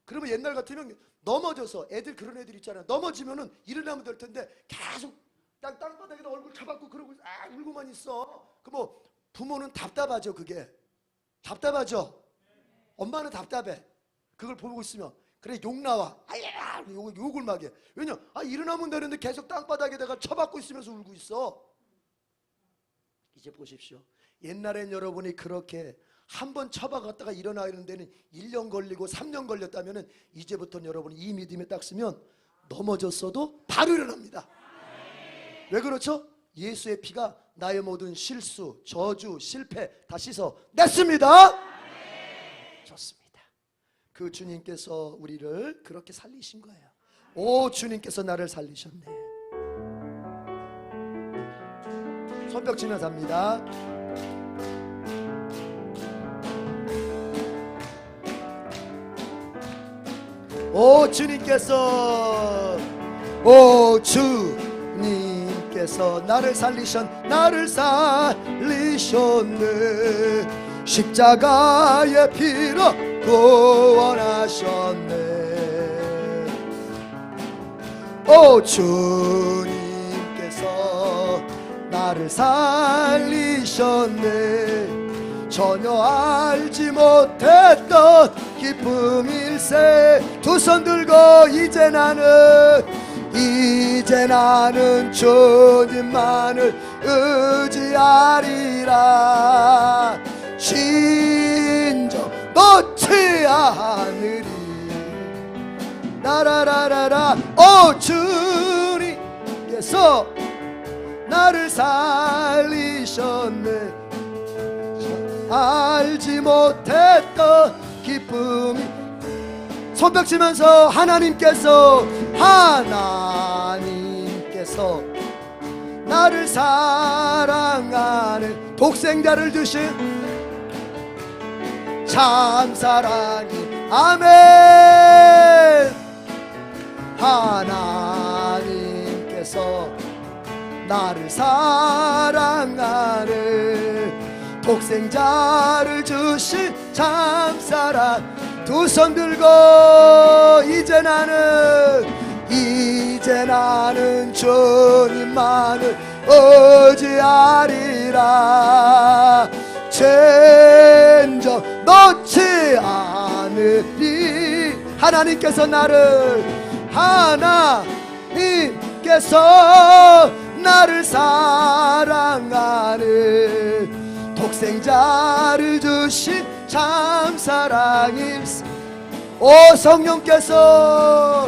그러면 옛날 같으면 넘어져서, 애들 그런 애들 있잖아요. 넘어지면은 일어나면 될 텐데 계속 땅바닥에다 얼굴 쳐박고 그러고 울고만 있어. 그 뭐 부모는 답답하죠. 그게 답답하죠. 엄마는 답답해. 그걸 보고 있으면. 그래, 욕 나와. 아야, 욕을 막 해. 왜냐? 일어나면 되는데 계속 땅바닥에다가 쳐박고 있으면서 울고 있어. 이제 보십시오. 옛날엔 여러분이 그렇게 한번 쳐박았다가 일어나는 데는 1년 걸리고 3년 걸렸다면, 이제부터는 여러분이 이 믿음에 딱 쓰면 넘어졌어도 바로 일어납니다. 왜 그렇죠? 예수의 피가 나의 모든 실수, 저주, 실패 다 씻어 냈습니다. 좋습니다. 그 주님께서 우리를 그렇게 살리신 거예요. 오, 주님께서 나를 살리셨네. 손뼉 치면서 합니다. 오, 주님께서, 오, 주님께서 나를 살리셨네. 십자가의 피로 구원하셨네. 오, 주님께서 나를 살리셨네. 전혀 알지 못했던 기쁨일세. 두 손 들고 이제 나는 주님만을 의지하리라. 진정 놓지 않으리. 나라라라라. 오, 주님께서 나를 살리셨네. 알지 못했던 기쁨이. 손뼉 치면서 하나님께서 나를 사랑하는 독생자를 주신 참 사랑이. 아멘. 하나님께서 나를 사랑하는 독생자를 주신 참사랑. 두 손 들고 이제 이제 나는 주님만을 의지하리라. 진정 놓지 않으리. 하나님께서 나를 사랑하는 독생자를 주신 참 사랑일세. 오 성령께서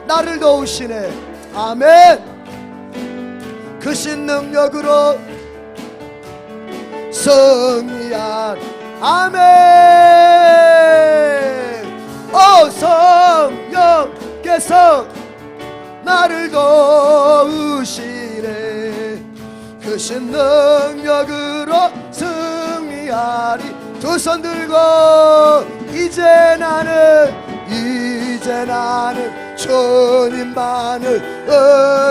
나를 도우시네. 아멘. 크신 능력으로 승리한 아멘. 성령께서 나를 도우시네. 크신 능력으로 승리하리. 두 손 들고 이제 나는 주님만을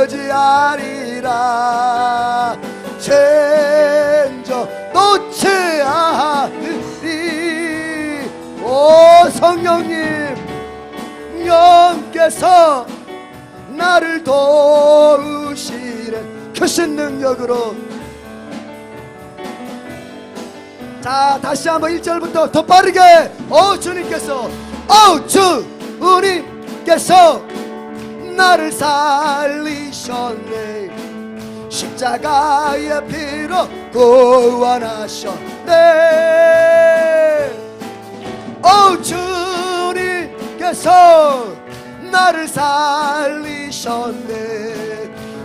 의지하리라. 진정 놓지 않으리. 오 성령님께서 나를 도우시네. 크신 능력으로. 자 다시 한번 1절부터 더 빠르게. 주님께서 나를 살리셨네. 십자가의 피로 구원하셨네. 주님께서 나를 살리셨네.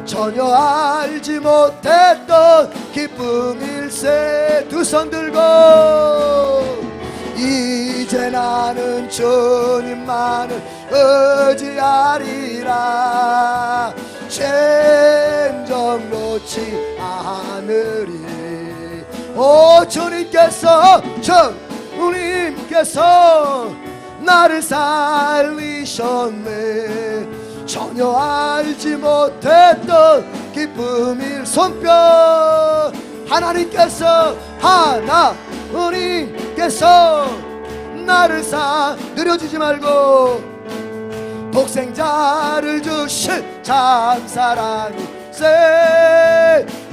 전혀 알지 못했던 기쁨일세. 두 손 들고 이제 나는 주님만을 의지하리라. 진정 놓지 않으리. 주님께서 나를 살리셨네. 전혀 알지 못했던 기쁨일. 손뼉. 하나님께서 나를 느려지지 말고 독생자를 주신 참 사랑일세.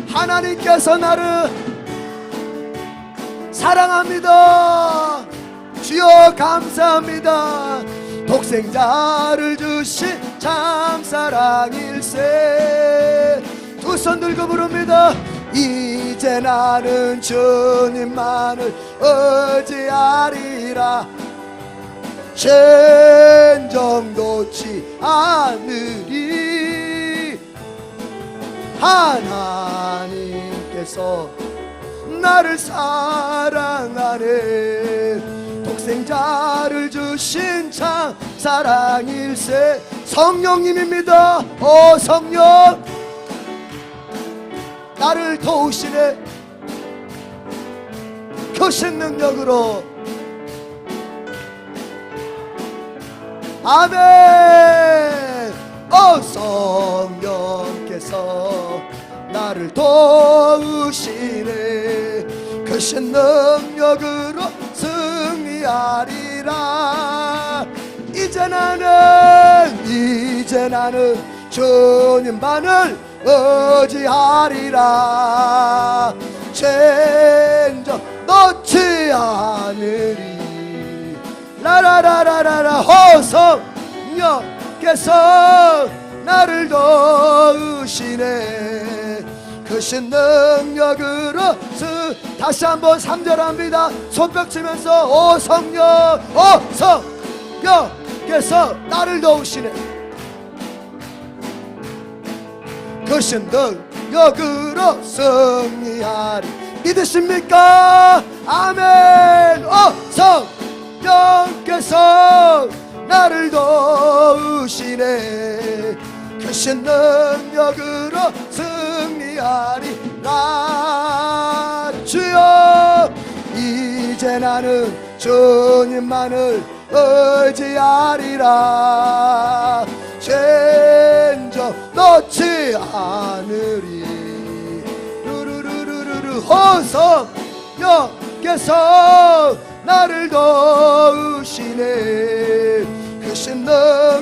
하나님께서 나를 사랑합니다. 주여 감사합니다. 독생자를 주신 참 사랑일세. 두 손 들고 부릅니다. 이제 나는 주님만을 의지하리라. 진정 놓지 않으리. 하나님께서 나를 사랑하네. 독생자를 주신 참 사랑일세. 성령님입니다. 성령 나를 도우시네. 크신 능력으로. 아멘. 성령께서 나를 도우시네. 크신 능력으로 승리하리라. 이제 나는 주님만을 의지하리라. 진정 놓지 않으리. 라라라라라라. 성령께서 나를 도우시네. 크신 능력으로 다시 한번 3절 합니다. 손뼉 치면서 성령께서 나를 도우시네. 크신 능력으로 승리하리. 믿으십니까? 아멘. 성령께서 나를 도우시네. 크신 능력으로 승리하리라. 주여 이제 나는 주님만을 의지하리라. 진정 놓지 않으리. 루루루루루루. 성령께서 나를 도우시네. 크신 능력으로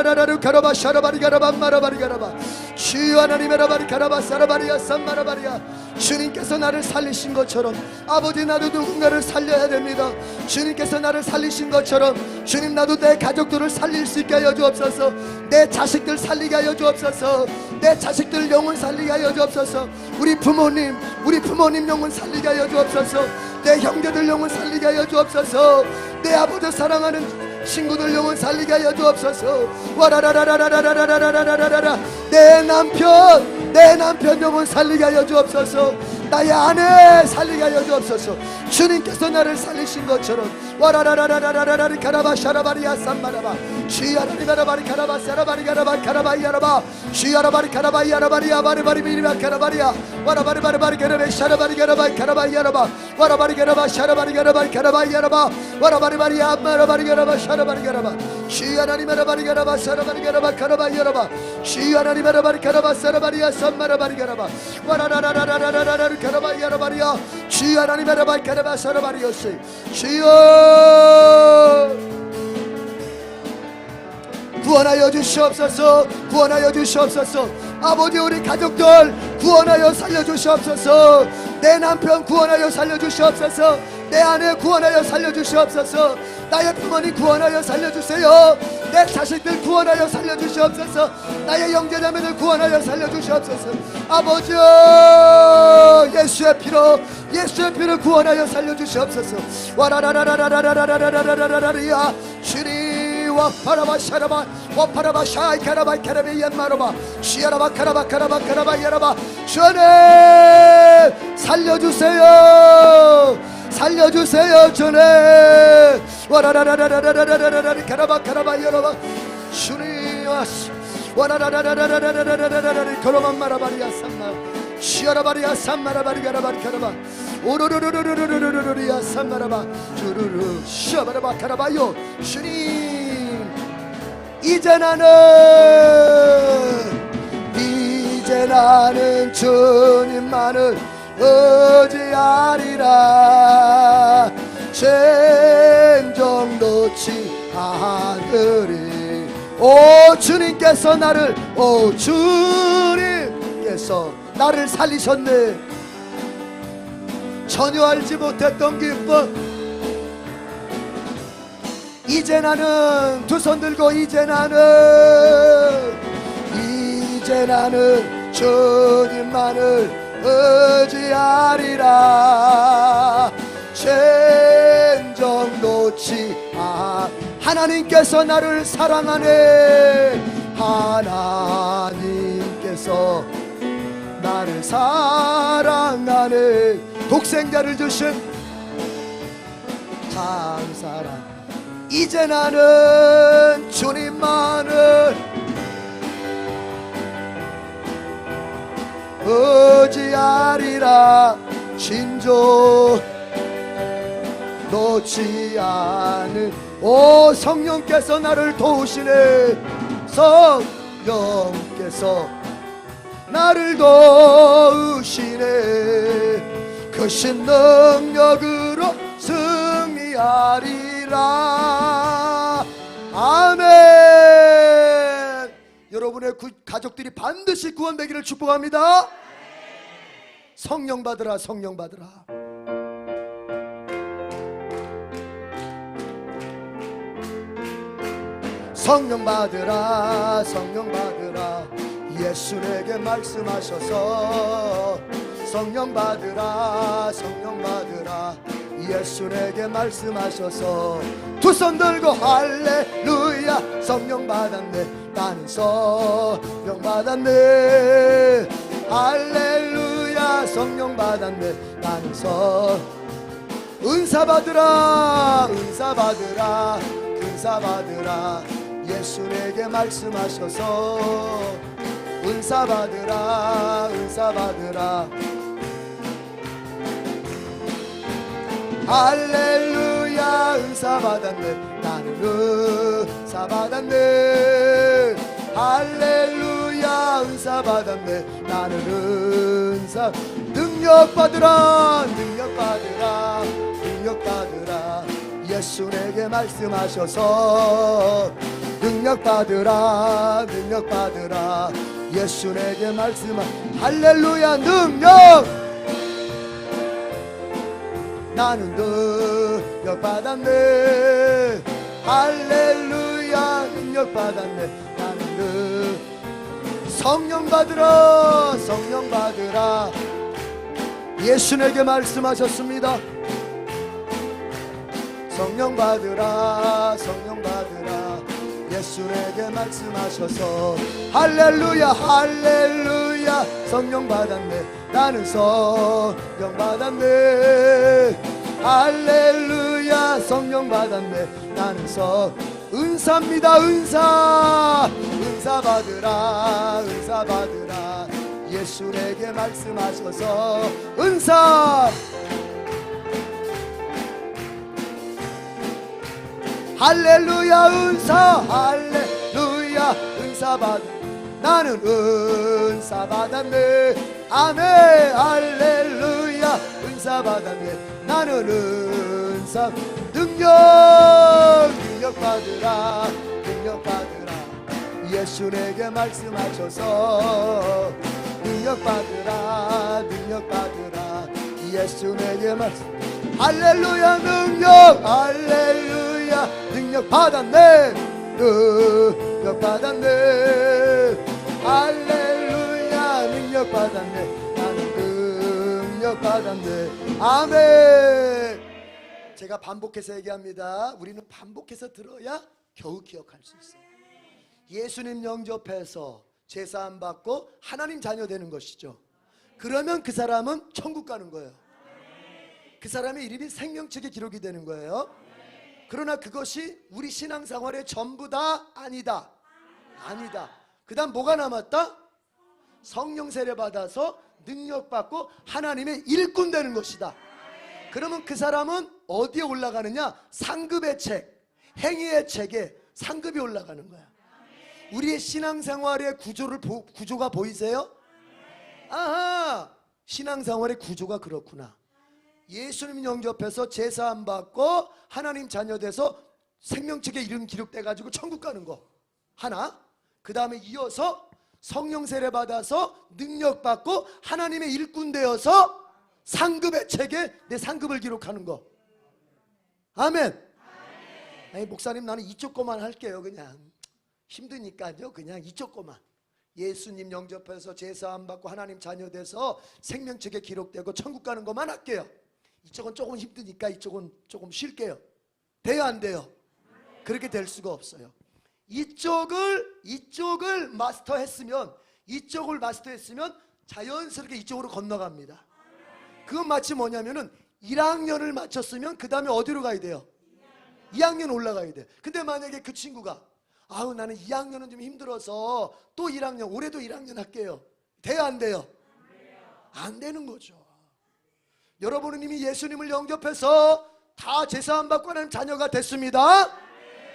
라라라라라라라라루 가라바 샤라바리 가라바 마라바리 가라바 주여 하나님 라바리 가라바 사라바리야 삼마라바리야 주님께서 나를 살리신 것처럼 아버지 나도 누군가를 살려야 됩니다. 주님께서 나를 살리신 것처럼 주님 나도 내 가족들을 살릴 수 있게 하여 주옵소서. 내 자식들 살리게 하여 주옵소서. 내 자식들 영혼 살리게 하여 주옵소서. 우리 부모님 영혼 살리게 하여 주옵소서. 내 형제들 영혼 살리게 하여 주옵소서. 내 아버지 사랑하는 친구들 영혼 살리게 하여 주옵소서. 와라라라라라라라라라라라라. 내 남편 영혼 살리게 하여 주옵소서. 나의 아내 살리게 하여 주옵소서. 주님께서 나를 살리신 것처럼 와라라라라라라라리 카라바 샤라바리야 삼마라바 시야라리 가라바리 카라바 사라바리 가라바 카라바이 야라바 시야라바리 카라바이 야라바리야 바리바리 비리바 카라바리야 와라바리바리바리 가라베 샤라바리 가라바이 카라바이 야라바 와라바리 가라바 샤라바리 가라바이 카라바이 야라바 와라바리바리야 마라바리 가라바 샤라바리 가라바 시야라리 마라바리 가라바 사라바리 가라바 카라바이 야라바 시야라리 마라바리 가라바 사라바리야 삼마라바리 가라바 와라라라라라라라라 카라바이 야라바리야 시야라리 마라바이 카라바 사라바리요시 시여 구원하여 주시옵소서. 구원하여 주시옵소서. 아버지 우리 가족들 구원하여 살려주시옵소서. 내 남편 구원하여 살려주시옵소서. 내 아내 구원하여 살려주시옵소서. 나의 부모님 구원하여 살려주세요. 내 자식들 구원하여 살려주시옵소서. 나의 형제자매들 구원하여 살려주시옵소서. 아버지 예수의 피로 구원하여 살려주시옵소서. 와라라라라라라라라라라라라라리야 주님 와파라바 샤라바 와파라바 샤이 카라바 카라베 얀마로바 시아라바 카라바 카라바 카라바 야라바 주님 살려주세요. 살려주세요 주님. 와라라라라라라라라라라 카라바 카라바 야라바 주님 와라라라라라라라라라라라 카라바 마라바리야 삼마 시아라바리야 삼마라바리 가라바리 카라바 오로로로로로로로로로리야 삼마라바 주루루 시아바라바 카라바요 주님 이제 나는 주님만을 의지하리라 생정 놓지 않으리. 오 주님께서 나를 살리셨네. 전혀 알지 못했던 기쁨 이제 나는 두 손 들고 이제 나는 주님만을 의지하리라 생정 놓지 하나님께서 나를 사랑하네. 하나님께서 나를 사랑하네. 독생자를 주신 참사랑 이제 나는 주님만을 의지하리라 진조 놓지 않을. 오 성령께서 나를 도우시네. 성령께서 나를 도우시네. 그 신능력으로 승리하리라. 아멘. 여러분의 가족들이 반드시 구원되기를 축복합니다. 성령 받으라. 성령 받으라. 성령 받으라. 성령 받으라. 예수 내게 말씀하셔서 성령 받으라. 성령 받으라. 예수 내게 말씀하셔서 두 손 들고 할렐루야. 성령 받았네. 나는 성령 받았네. 할렐루야. 성령 받았네. 나는 은사 받으라. 은사 받으라. 은사 받으라. 예수 내게 말씀하셔서 은사 받으라. 은사 받으라. 할렐루야. 은사 받았네. 나는 은사 받았네. 할렐루야. 은사 받았네. 나는 은사. 능력 받으라. 능력 받으라. 능력 받으라. 예수 내게 말씀하셔서 능력 받으라. 능력 받으라. 예수 내게 할렐루야. 능력 나는 능력받았네. 할렐루야 능력받았네. 나는 성령 받으라 성령 받으라. 예수 내게 말씀하셨습니다. 성령 받으라 성령 받으라. 예수 내게 말씀하셔서 할렐루야 할렐루야 성령 받았네. 나는 성령 받았네. 할렐루야 성령 받았네. 나는 은사입니다. 은사 은사 받으라 은사 받으라. 예수 내게 말씀하셔서 은사 할렐루야 은사 할렐루야 은사 받. 나는 은사 받았네. 아멘 할렐루야 은사 받았네. 나는 은사 능력 받으라 능력 받으라. 예수 내게 말씀하셔서 능력 받으라 능력 받으라. 예수 내게 말씀. 할렐루야 능력 할렐루야 능력 받았네. 능력 받았네. 할렐루야 능력 받았네. 나는 능력 받았네. 아멘. 제가 반복해서 얘기합니다. 우리는 반복해서 들어야 겨우 기억할 수 있어요. 예수님 영접해서 제사함 받고 하나님 자녀 되는 것이죠. 그러면 그 사람은 천국 가는 거예요. 그 사람의 이름이 생명책에 기록이 되는 거예요. 그러나 그것이 우리 신앙생활의 전부 다 아니다. 아니다. 그 다음 뭐가 남았다? 성령 세례 받아서 능력 받고 하나님의 일꾼 되는 것이다. 그러면 그 사람은 어디에 올라가느냐? 상급의 책, 행위의 책에 상급이 올라가는 거야. 우리의 신앙생활의 구조가 보이세요? 아하, 신앙생활의 구조가 그렇구나. 예수님 영접해서 제사함 받고 하나님 자녀 돼서 생명책에 이름 기록돼 가지고 천국 가는 거 하나. 그 다음에 이어서 성령 세례 받아서 능력 받고 하나님의 일꾼 되어서 상급의 책에 내 상급을 기록하는 거. 아멘. 아니 목사님 나는 이쪽 거만 할게요. 그냥 힘드니까요. 그냥 이쪽 거만. 예수님 영접해서 제사함 받고 하나님 자녀 돼서 생명책에 기록되고 천국 가는 것만 할게요. 이쪽은 조금 힘드니까 이쪽은 조금 쉴게요. 돼요 안 돼요? 그렇게 될 수가 없어요. 이쪽을 마스터했으면 자연스럽게 이쪽으로 건너갑니다. 그건 마치 뭐냐면은 1학년을 마쳤으면 그 다음에 어디로 가야 돼요? 2학년 올라가야 돼요. 근데 만약에 그 친구가 아우 나는 2학년은 좀 힘들어서 또 1학년 올해도 1학년 할게요. 돼요 안 돼요? 안 되는 거죠. 여러분은 이미 예수님을 영접해서 다 제사함 받고 하나님 자녀가 됐습니다.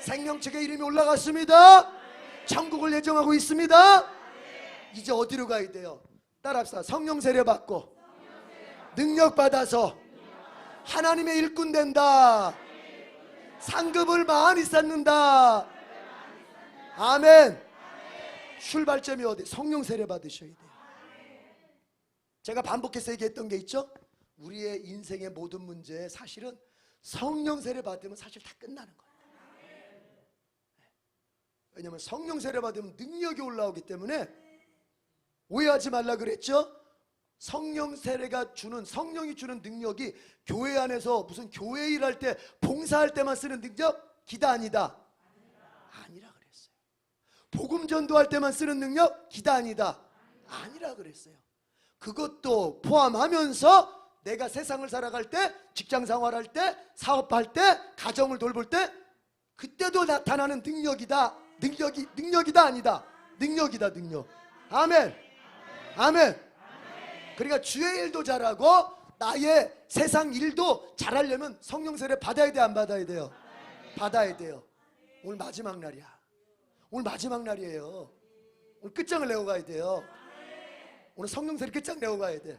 생명책에 이름이 올라갔습니다. 천국을 예정하고 있습니다. 이제 어디로 가야 돼요? 따라합시다. 성령 세례 받고 능력 받아서 하나님의 일꾼 된다. 상급을 많이 쌓는다. 아멘. 출발점이 어디? 성령 세례 받으셔야 돼요. 제가 반복해서 얘기했던 게 있죠. 우리의 인생의 모든 문제 사실은 성령 세례 받으면 사실 다 끝나는 거예요. 왜냐하면 성령 세례 받으면 능력이 올라오기 때문에 오해하지 말라 그랬죠. 성령이 주는 능력이 교회 안에서 무슨 교회 일할 때 봉사할 때만 쓰는 능력? 기다 아니다. 아니라 그랬어요. 복음 전도할 때만 쓰는 능력? 기다 아니다. 아니라 그랬어요. 그것도 포함하면서 내가 세상을 살아갈 때, 직장 생활할 때, 사업할 때, 가정을 돌볼 때 그때도 나타나는 능력이다. 능력이다 아니다. 능력이다. 능력. 아멘. 아멘. 그러니까 주의 일도 잘하고 나의 세상 일도 잘하려면 성령 세례 받아야 돼 안 받아야 돼요? 받아야 돼요. 오늘 마지막 날이야. 오늘 마지막 날이에요. 오늘 끝장을 내고 가야 돼요. 오늘 성령 세례 끝장 내고 가야 돼.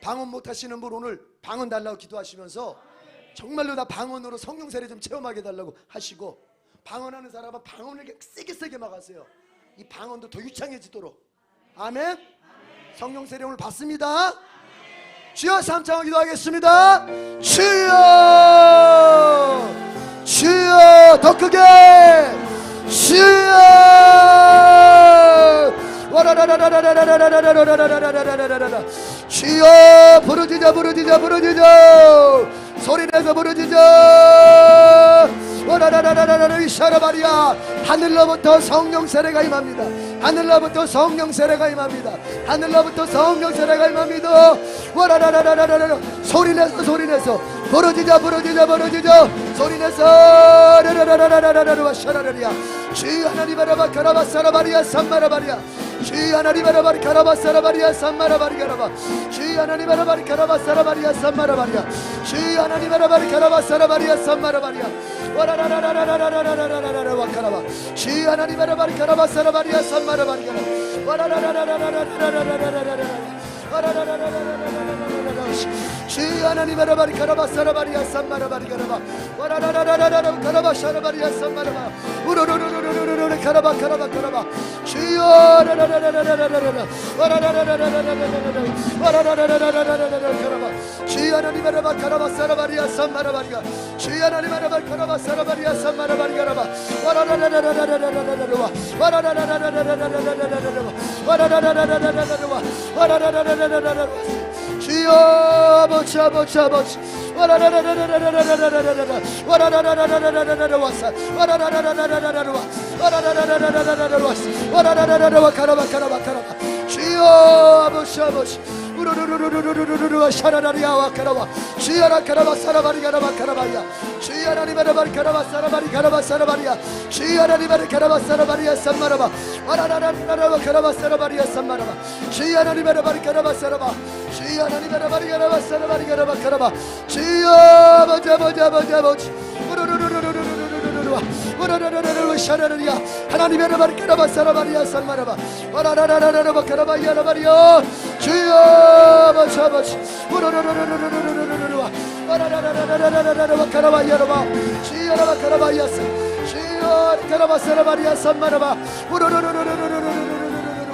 방언 못 하시는 분 오늘 방언 달라고 기도하시면서 정말로 나 방언으로 성령 세례 좀 체험하게 달라고 하시고, 방언하는 사람은 방언을 세게 막 하세요. 이 방언도 더 유창해지도록. 아멘. 성령 세례 오늘 받습니다. 주여 삼창을 기도하겠습니다. 주여 주여 더 크게 주여 주여 부르짖어 부르짖어 부르짖어 소리내서 부르짖어 이샤라바리야 하늘로부터 성령 세례가 임합니다. 하늘로부터 성령 세례가 임합니다. 하늘로부터 성령 세례가 임합니다. 소리내서 소리내서 부르짖어 부르짖어 부르짖어 소리내서 샤라라리야 주여 하나님 바라바 카라바사라바리야 삼마라바리야 주여 하나님 바라바리 카라바사라바리야 삼마라바리가라바 주여 하나님 바라바리 카라바사라바리야 삼마라바리야 주여 하나님 바라바리 카라바사라바리야 삼마라바리야 와라라라라라라라라라라라 와카라바 주여 하나님 바라바리 카라바사라바리야 삼마라바리가라 와라라라라라라라라라라라 주여 하나님 바라바리 카라바사라바리야 삼마라바리가라바 와라라라라라라 카라바사라바리야 삼마라바 우르르르르르르르 카라바 카라바 카라바 주여 라라라라라라라라 와라라라라라라라라 와라라라라라라라라 카라바 주여 하나님 바라바 카라바사라바리야 삼마라바리가 주여 하나님 바라바 카라바사라바리야 삼마라바리가라바 와라라라라라라라라라 와라라라라라라라라라라 와라라라라라라라라 주여 아버지 아버지 아버지 와라라라라라라라라라라라 와라라라라라라라라 와사 와라라라라라라라라 와라라라라라라라라 와사 와라라라라라 카라바 카라바 카라바 주여 아버지 아버지 우르르르르르르르르 샤라라리야 와카라바 주여라 카라바 사라바리 가라바 카라바야 주여라 리바라바리 카라바 사라바리 가라바 사라바리야 주여라 리바리 카라바 사라바리야 삼마라바 와라라라라라 카라바 사라바리야 삼마라바 주여라 리바라바리 카라바 사라바 주여라 리바라바리 가라바 사라바리 가라바 카라바 주여 보자 보자 보자 보자 우르르르르르르르르르 우르르르르르 샤라라리야 하나님의 라바리 카라바 사라바리야 삼마라바 와라라라라라 카라바야 라바리야 주여 아버지 아버지 우르르르르르르르르르르 와라라라라라라라라 카라바야라바 주여라바 카라바야스 주여 카라바사라바리야 삼마라바 우르르르르르르르르르르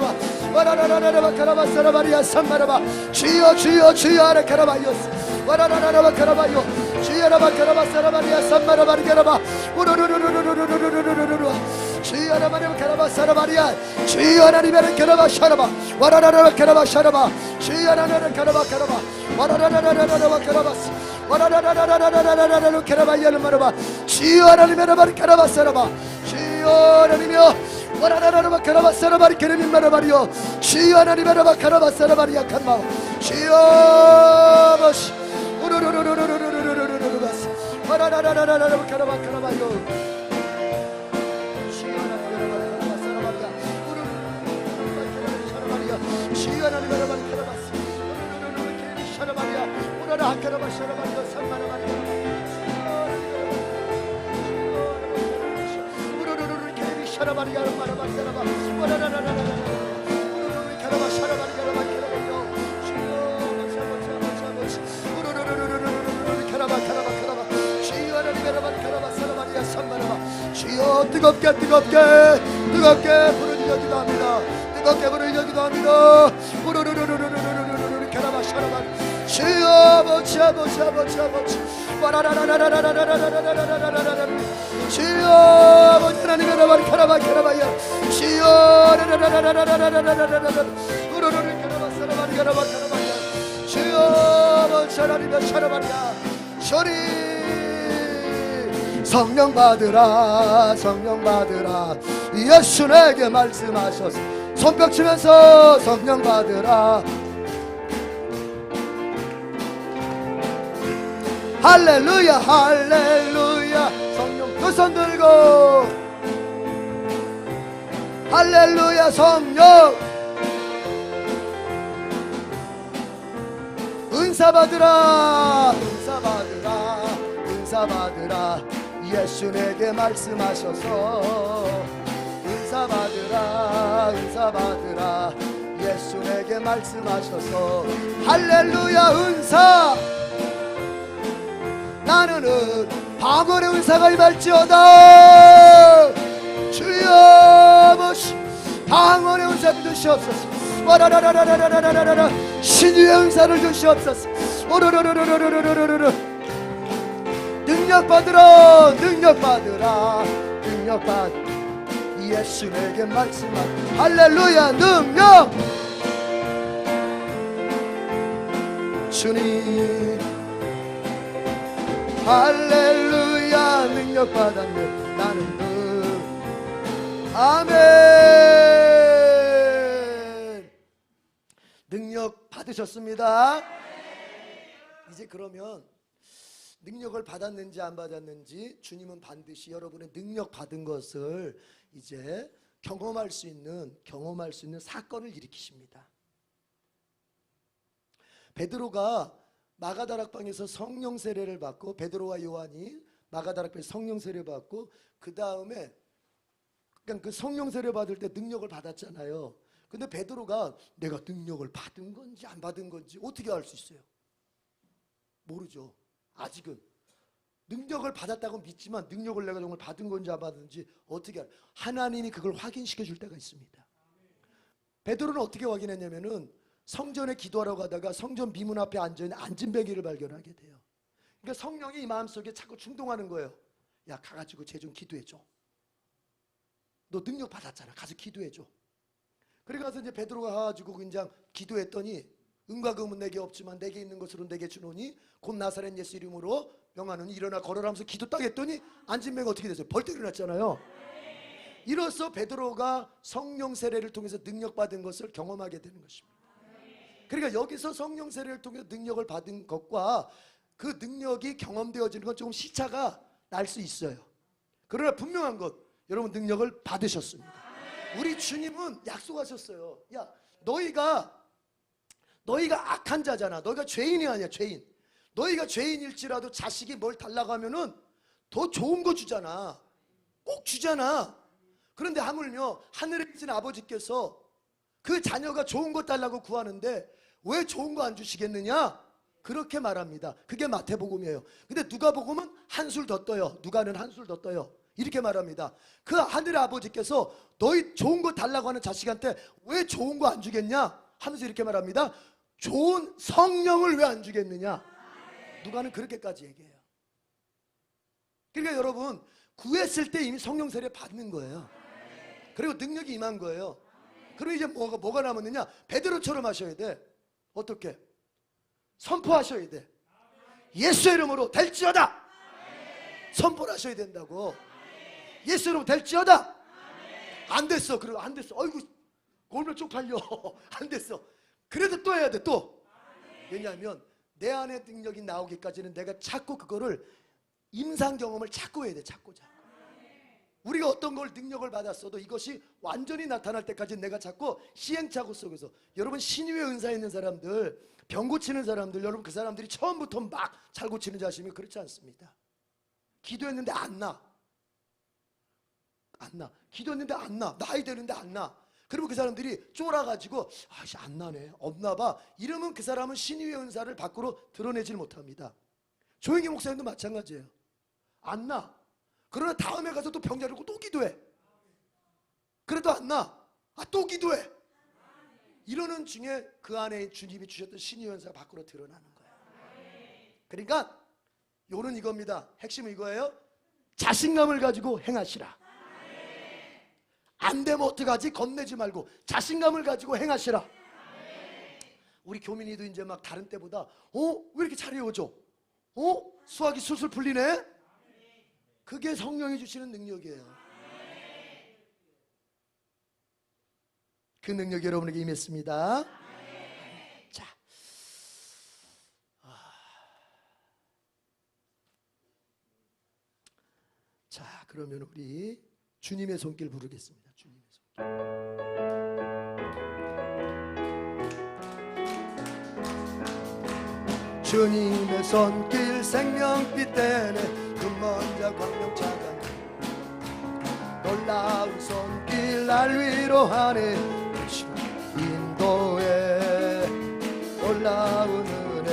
와라라라라라 카라바사라바리야 삼마라바 주여 주여 주여 아라 카라바야스 와라라라라 카라바요 주여라바 카라바사라바리야 삼마라바리가라바 우르르르르르르르르르르 주여라바리야 카라바사라바리야 주여라리베르 카라바샤라바 와라라라라 카라바샤라바 주여라라라 카라바카라바 와라라라라라라 카라바스 와라라라라라라라라라 카라바야르마라바 주여라리베르 카라바사라바 주여라리며 와라라라라 카라바사라바리 케르민마라바리요 주여라리베르 카라바사라바리야 칸마 주여 버시 우르르르르르르르르르르르 바스 와라라라라라라 카라바카라바요 주여라리베르 카라바스 샤라바리야 오라라 카라바 샤라바리요 삼마라바리야 우르르르르 케비 샤라바리야 마라바리야라바 오라라라라라 우르르르 카라바 샤라바리야라바 카라바요 주여 마차마차마차마치 우르르르르르르르 카라바 카라바 카라바 주여라리베르 카라바 사라바리야 삼마라바 주여 뜨겁게 뜨겁게 뜨겁게 부르짖어 기도합니다. 뜨겁게 부르짖어 기도합니다. 우르르르르르르르르르 카라바 샤라바리 주여 아버지 아버지 아버지 아버지 와라라라라라라라라라라라라라라 주여 아버지 하나님의 라바리 카라바 카라바야 주여 라라라라라라라라라라라 우르르르 카라바 사라바리 카라바 카라바야 주여 아버지 하나님의 샤라바리야 소리 성령 받으라 성령 받으라 예수 내게 말씀하셔서 손뼉 치면서 성령 받으라 할렐루야 할렐루야 성령 두 손 들고 할렐루야 성령 은사 받으라 은사 받으라 은사 받으라 예수 내게 말씀하셔서 은사 받으라 은사 받으라 예수 내게 말씀하셔서 할렐루야 은사 나는 방언의 은사가 임할지어다 주여 아버지 방언의 은사 주시옵소서 와라라라라라라라라라 신유의 은사를 주시옵소서. 오르르르르르르르르르 능력 받으라 능력 받으라 능력 받 예수 내게 말씀하라 할렐루야 능력 주님 할렐루야 능력 받았네 나는 아멘. 능력 받으셨습니다. 이제 그러면 능력을 받았는지 안 받았는지 주님은 반드시 여러분의 능력 받은 것을 이제 경험할 수 있는 사건을 일으키십니다. 베드로가 마가다락방에서 성령 세례를 받고 베드로와 요한이 마가다락방에서 성령 세례 받고 그 다음에 그 성령 세례 받을 때 능력을 받았잖아요. 근데 베드로가 내가 능력을 받은 건지 안 받은 건지 어떻게 알 수 있어요? 모르죠. 아직은 능력을 받았다고 믿지만 능력을 내가 정말 받은 건지 안 받은지 어떻게 알아요? 하나님이 그걸 확인시켜 줄 때가 있습니다. 베드로는 어떻게 확인했냐면은 성전에 기도하러 가다가 성전 미문 앞에 앉아있는 안진뱅이를 발견하게 돼요. 그러니까 성령이 이 마음속에 자꾸 충동하는 거예요. 야 가가지고 쟤 좀 기도해줘. 너 능력 받았잖아. 가서 기도해줘. 그래 가서 이제 베드로가 가가지고 그냥 기도했더니 은과 금은 내게 없지만 내게 있는 것으로 내게 주노니 곧 나사렛 예수 이름으로 명하노니 일어나 걸어라면서 기도 딱 했더니 안진뱅이가 어떻게 됐어요? 벌떡 일어났잖아요. 이로써 베드로가 성령 세례를 통해서 능력 받은 것을 경험하게 되는 것입니다. 그러니까 여기서 성령 세례를 통해서 능력을 받은 것과 그 능력이 경험되어지는 건 조금 시차가 날 수 있어요. 그러나 분명한 것 여러분 능력을 받으셨습니다. 우리 주님은 약속하셨어요. 야 너희가 악한 자잖아. 너희가 죄인이 아니야. 죄인. 너희가 죄인일지라도 자식이 뭘 달라고 하면은 더 좋은 거 주잖아. 꼭 주잖아. 그런데 하물며 하늘에 계신 아버지께서 그 자녀가 좋은 거 달라고 구하는데 왜 좋은 거 안 주시겠느냐? 그렇게 말합니다. 그게 마태복음이에요. 근데 누가복음은 한술 더 떠요. 누가는 한술 더 떠요. 이렇게 말합니다. 그 하늘의 아버지께서 너희 좋은 거 달라고 하는 자식한테 왜 좋은 거 안 주겠냐? 하면서 이렇게 말합니다. 좋은 성령을 왜 안 주겠느냐? 누가는 그렇게까지 얘기해요. 그러니까 여러분 구했을 때 이미 성령 세례 받는 거예요. 그리고 능력이 임한 거예요. 그럼 이제 뭐가 남았느냐? 베드로처럼 하셔야 돼. 어떻게? 선포하셔야 돼. 예수의 이름으로 될지어다. 선포를 하셔야 된다고. 예수 이름으로 될지어다. 안 됐어. 그리고 안 됐어. 어이구 골면 쪽팔려. 안 됐어. 그래도 또 해야 돼. 또. 왜냐하면 내 안에 능력이 나오기까지는 내가 자꾸 그거를 임상 경험을 자꾸 해야 돼. 자꾸. 우리가 어떤 걸 능력을 받았어도 이것이 완전히 나타날 때까지 내가 자꾸 시행착오 속에서 여러분 신유의 은사 있는 사람들 병 고치는 사람들 여러분 그 사람들이 처음부터 막 잘 고치는 자식이면 그렇지 않습니다. 기도했는데 안 나. 기도했는데 안 나. 나이 되는데 안 나. 그러면 그 사람들이 쫄아가지고 아씨 안 나네. 없나 봐. 이러면 그 사람은 신유의 은사를 밖으로 드러내질 못합니다. 조영기 목사님도 마찬가지예요. 안 나. 그러나 다음에 가서 또 병 자르고 또 기도해. 그래도 안 나. 또 기도해. 이러는 중에 그 안에 주님이 주셨던 신유의 은사가 밖으로 드러나는 거예요. 그러니까 요는 이겁니다. 핵심은 이거예요. 자신감을 가지고 행하시라. 안 되면 어떡하지? 겁내지 말고 자신감을 가지고 행하시라. 우리 교민이도 이제 막 다른 때보다 왜 이렇게 잘 외워져? 수학이 술술 풀리네? 그게 성령이 주시는 능력이에요. 그 능력이 여러분에게 임했습니다. 자, 그러면 우리 주님의 손길 부르겠습니다. 주님의 손길. 주님의 손길 생명빛 때문에 금먼자 광명차가 놀라운 손길 날 위로하네. 인도에 놀라운 은혜.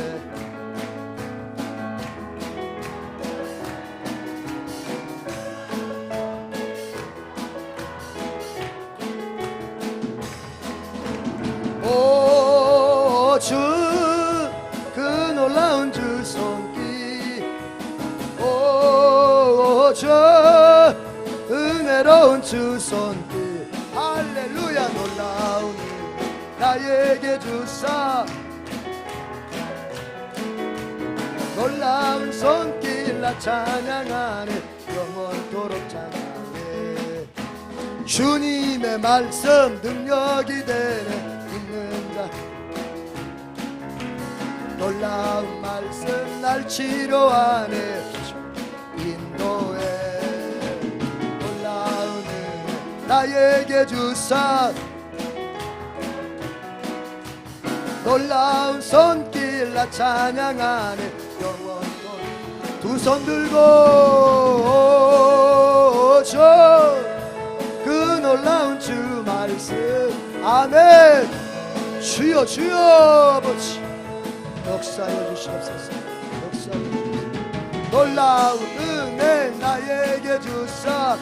주 손길 할렐루야 놀라운 일 나에게 주사 놀라운 손길 나 찬양하네 영원토록 찬양해 주님의 말씀 능력이 되네 믿는다 놀라운 말씀 날 치료하네 인도해 놀라운 일 나에게 주사 놀라운 손길 나 찬양하네 영원토록 두 손 들고 저 그 놀라운 주 말씀 아멘 주여 주여 아버지 역사여 주시옵소서 역사여 주시옵소서 놀라운 은혜 나에게 주사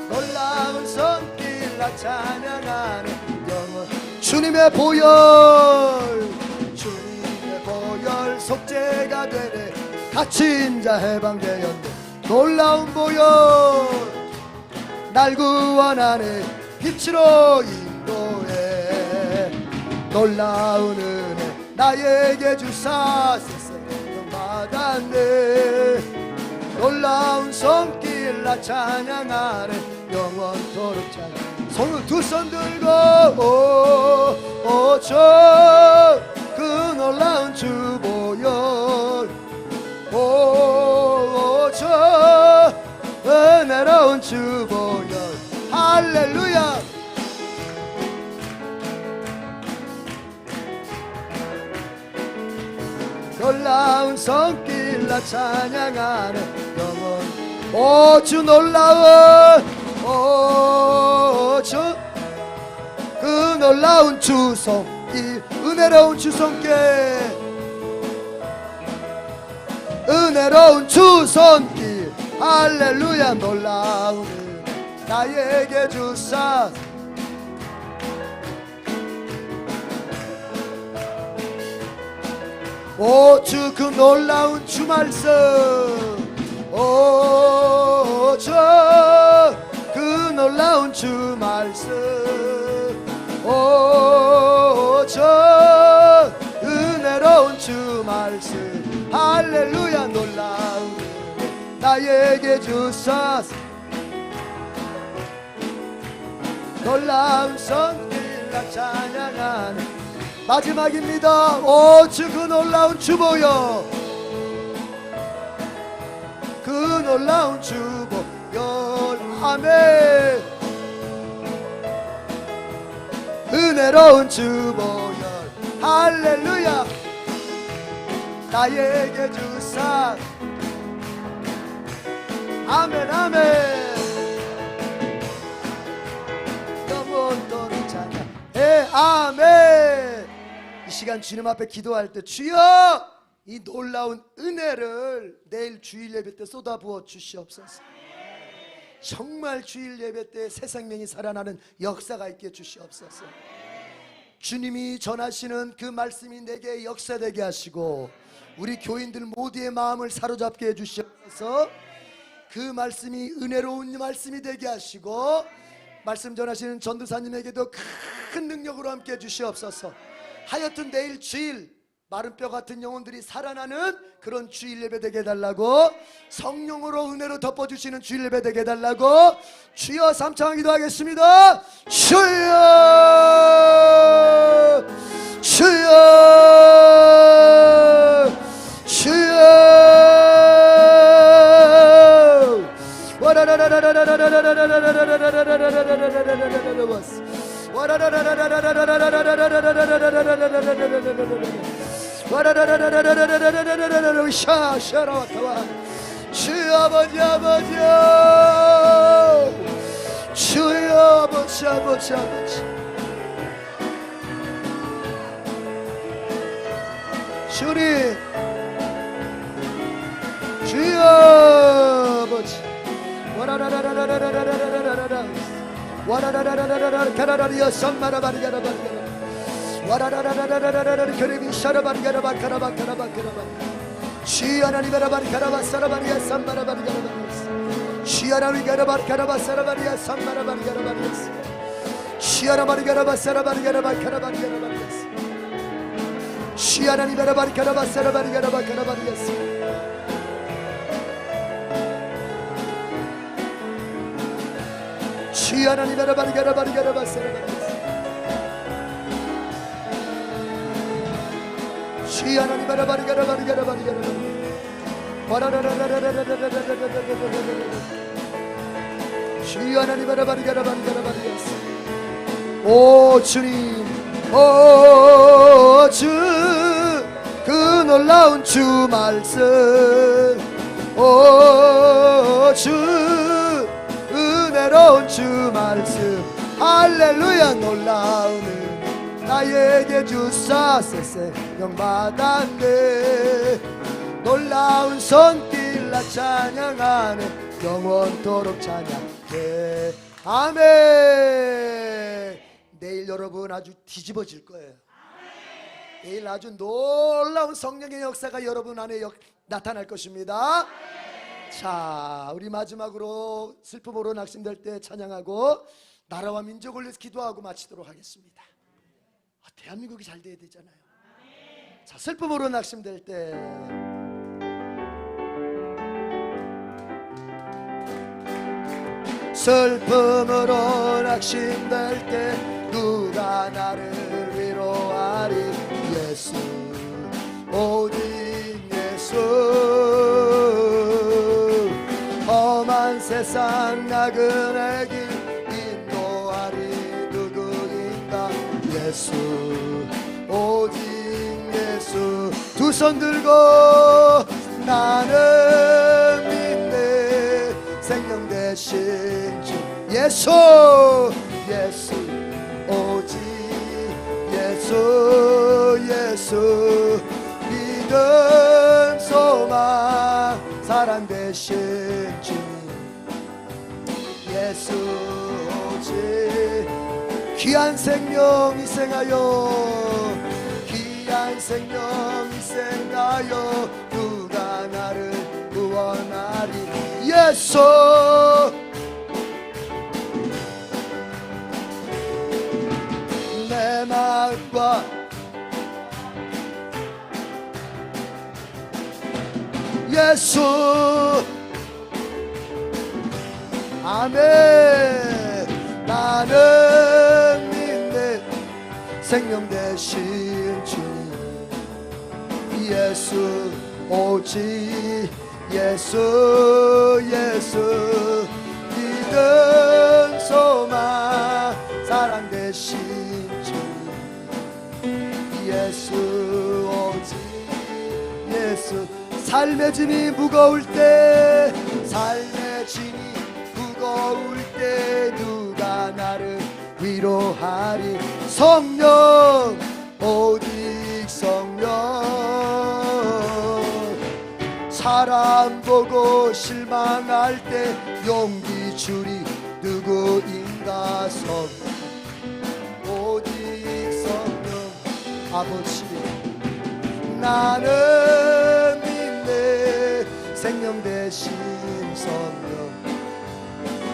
놀라운 손길 나 찬양하네 영원 주님의 보혈 주님의 보혈 속죄가 되네 갇힌 자 해방되었네 놀라운 보혈 날 구원하네 빛으로 인도해 놀라운 은혜 나에게 주사 세상 받았네 놀라운 손길 나 찬양하네 영원토록 찬양 손을 두 손 들고 저 그 놀라운 주 보혈 저 은혜로운 주 보혈 할렐루야 놀라운 손길 나 찬양하네 영원 주 놀라운 저 그 놀라운 주 손길 은혜로운 주 손길 은혜로운 주 손길 할렐루야 놀라운 은혜 나에게 주사 주 그 놀라운 주 말씀 저 그 놀라운 주 말씀 저 은혜로운 주 말씀 할렐루야 놀라운 은혜 나에게 주사 놀라운 손길 나 찬양하네 마지막입니다. 주 그 놀라운 주 보여 그 놀라운 주 보여 아멘 은혜로운 주 보혈 할렐루야 나에게 주사 아멘 아멘 영원토록 찬양 아멘 이 시간 주님 앞에 기도할 때 주여 이 놀라운 은혜를 내일 주일 예배 때 쏟아부어 주시옵소서 정말 주일 예배 때 새 생명이 살아나는 역사가 있게 주시옵소서 주님이 전하시는 그 말씀이 내게 역사되게 하시고 우리 교인들 모두의 마음을 사로잡게 해주시옵소서 그 말씀이 은혜로운 말씀이 되게 하시고 말씀 전하시는 전도사님에게도 큰 능력으로 함께 해주시옵소서 하여튼 내일 주일 마른 뼈 같은 영혼들이 살아나는 그런 주일 예배 되게 해달라고 성령으로 은혜로 덮어주시는 주일 예배 되게 해달라고 주여 삼창 기도하겠습니다. 주여 주여 주여 주여 아버지 아버지요 주여 아버지 아버지 아버지 주님 주여 아버지 와라라라라라라라라라라라라 가라라리여 산마라바리가라바리가라 와라라라라라라라라 그리비 샤라바리가라바카라바카라바카라바 시 하나님 바라바리가라바사라바리야 산마라바리가라바리야 시아라리 가라바리 가라바사라바리야 삼바라바리 가라바리야스 시아라바리 가라바사라바리 가라바리 가라바리 가라바리야스 시아라니 가라바리 가라바사라바리 가라바리 가라바리야스 시아라니 가라바리 가라바리 가라바사라바리야스 시아라니 가라바리 가라바리 가라바리 가라바리 오 주님, 오 주 그 놀라운 주 말씀, 오 주 은혜로운 주 말씀, 할렐루야. 놀라운 은 나에게 주사 새생명마다네 놀라운 손길 나 찬양하네 영원토록 찬양해. 아멘. 내일 여러분 아주 뒤집어질 거예요. 내일 아주 놀라운 성령의 역사가 여러분 안에 나타날 것입니다. 자, 우리 마지막으로 슬픔으로 낙심될 때 찬양하고 나라와 민족을 위해서 기도하고 마치도록 하겠습니다. 대한민국이 잘 돼야 되잖아요. 자, 슬픔으로 낙심될 때 슬픔으로 낙심될 때 누가 나를 위로하리. 예수 오직 예수 험한 세상 나그네 길 인도하리 누구인가. 예수 오직 예수 두 손 들고 나는 믿네 생명 대신 주 예수 예수 오직 예수 예수 믿음 소망 사랑 대신 주님 예수 오직 귀한 생명 희생하여 귀한 생명 희생하여 누가 나를 구원하리. 예수 내 마음과 예수 아멘. 나는 믿네 생명 대신 주님 예수 오직 예수 예수 믿음 소망 사랑 대신 주님 예수 오직 예수 삶의 짐이 무거울 때 삶의 짐이 무거울 때 누가 나를 위로하리. 성령 오직 성령 사람 보고 실망할 때 용기 주리 누구인가. 성령 오직 성령 아버지 나는 믿네 생명 대신 성령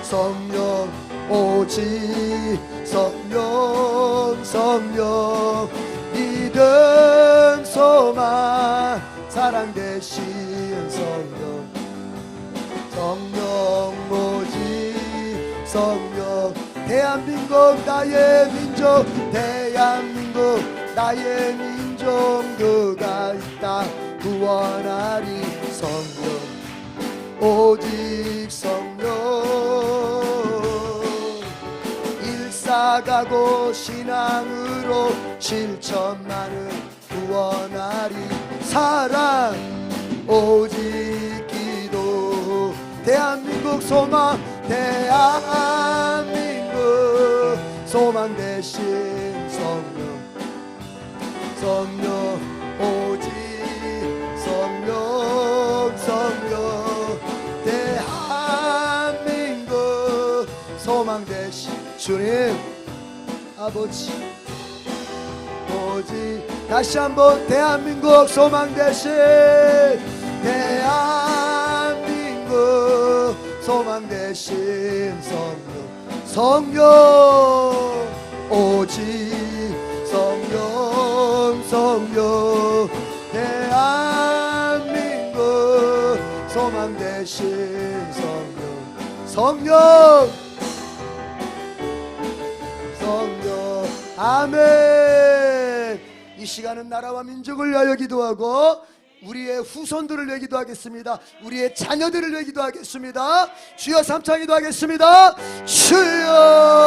성령 오직 성령 성령 믿음 소망 사랑 대신 성령 성령 오직 성령 대한민국 나의 민족 대한민국 나의 민족 누가 이 땅 구원하리. 성령 오직 성령 일사가고 신앙으로 실천만을 구원하리. 사랑 오직 기도 대한민국 소망 대한민국 소망 대신 성령 성령 오직 성령 성령 대한민국 소망 대신 주님 아버지 오직 다시 한번 대한민국 소망 대신 대한민국 소망 대신 성령 오직 성령 대한민국 소망 대신 성령 아멘. 이 시간은 나라와 민족을 위하여 기도하고 우리의 후손들을 위해 기도하겠습니다. 우리의 자녀들을 위해 기도하겠습니다. 주여 삼창 기도하겠습니다. 주여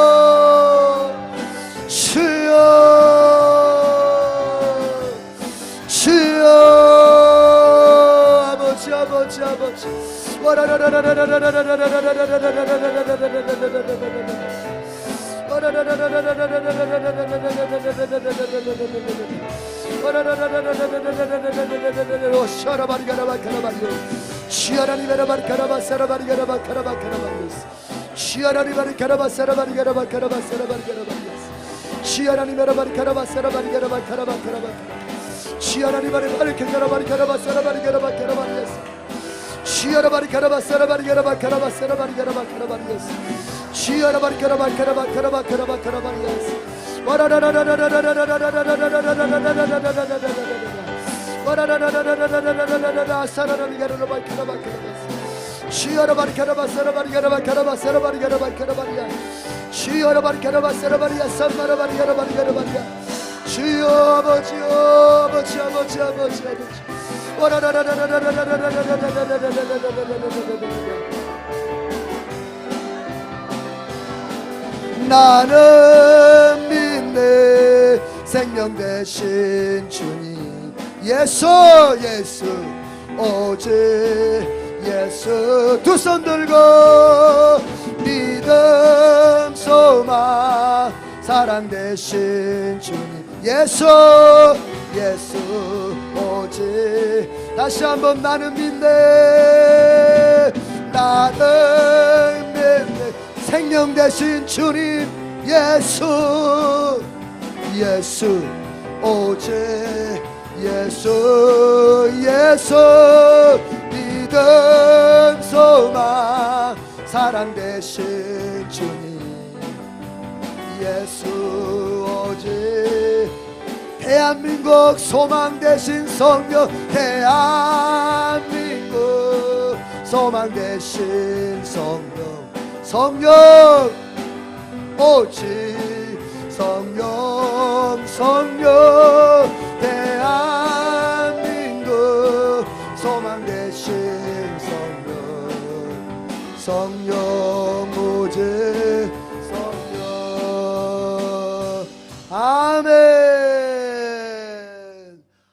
아버지 나는 믿네 생명 대신 주님 예수 오직 예수 두 손 들고 믿음 소망 사랑 대신 주님 예수 오직 다시 한번 나는 믿네 생명 대신 주님 예수 오직 예수 믿음 소망 사랑 대신 주님 예수 오직 대한민국 소망 대신 성령 대한민국 소망 대신 성령 오직 성령 대한민국 소망 대신 성령 오직 성령 아멘.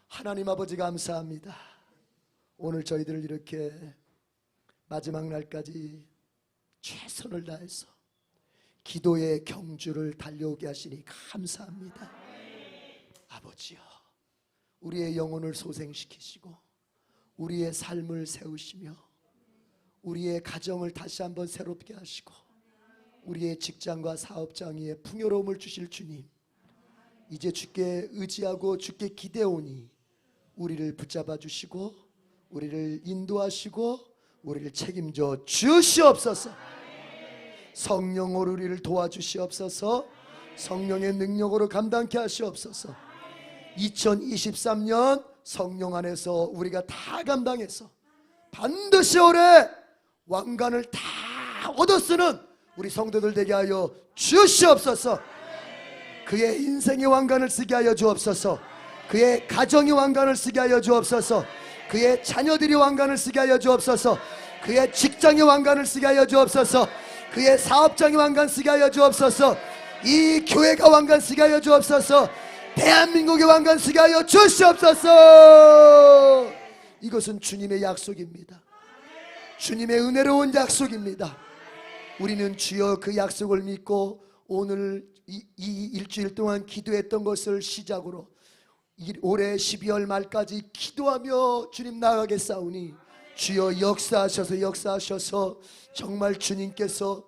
하나님 아버지 감사합니다. 오늘 저희들을 이렇게 마지막 날까지 최선을 다해서 기도의 경주를 달려오게 하시니 감사합니다. 아버지여 우리의 영혼을 소생시키시고 우리의 삶을 세우시며 우리의 가정을 다시 한번 새롭게 하시고 우리의 직장과 사업장 위에 풍요로움을 주실 주님 이제 주께 의지하고 주께 기대오니 우리를 붙잡아 주시고 우리를 인도하시고 우리를 책임져 주시옵소서. 성령으로 우리를 도와주시옵소서. 성령의 능력으로 감당케 하시옵소서. 2023년 성령 안에서 우리가 다 감당해서 반드시 올해 왕관을 다 얻어 쓰는 우리 성도들 되게 하여 주시옵소서. 그의 인생의 왕관을 쓰게 하여 주옵소서. 그의 가정의 왕관을 쓰게 하여 주옵소서. 그의 자녀들이 왕관을 쓰게 하여 주옵소서. 그의 직장의 왕관을 쓰게 하여 주옵소서. 그의 사업장의 왕관 쓰게 하여 주옵소서. 이 교회가 왕관 쓰게 하여 주옵소서. 대한민국의 왕관 쓰게 하여 주시옵소서. 이것은 주님의 약속입니다. 주님의 은혜로운 약속입니다. 우리는 주여 그 약속을 믿고 오늘 이 일주일 동안 기도했던 것을 시작으로 올해 12월 말까지 기도하며 주님 나아가겠사오니 주여 역사하셔서 정말 주님께서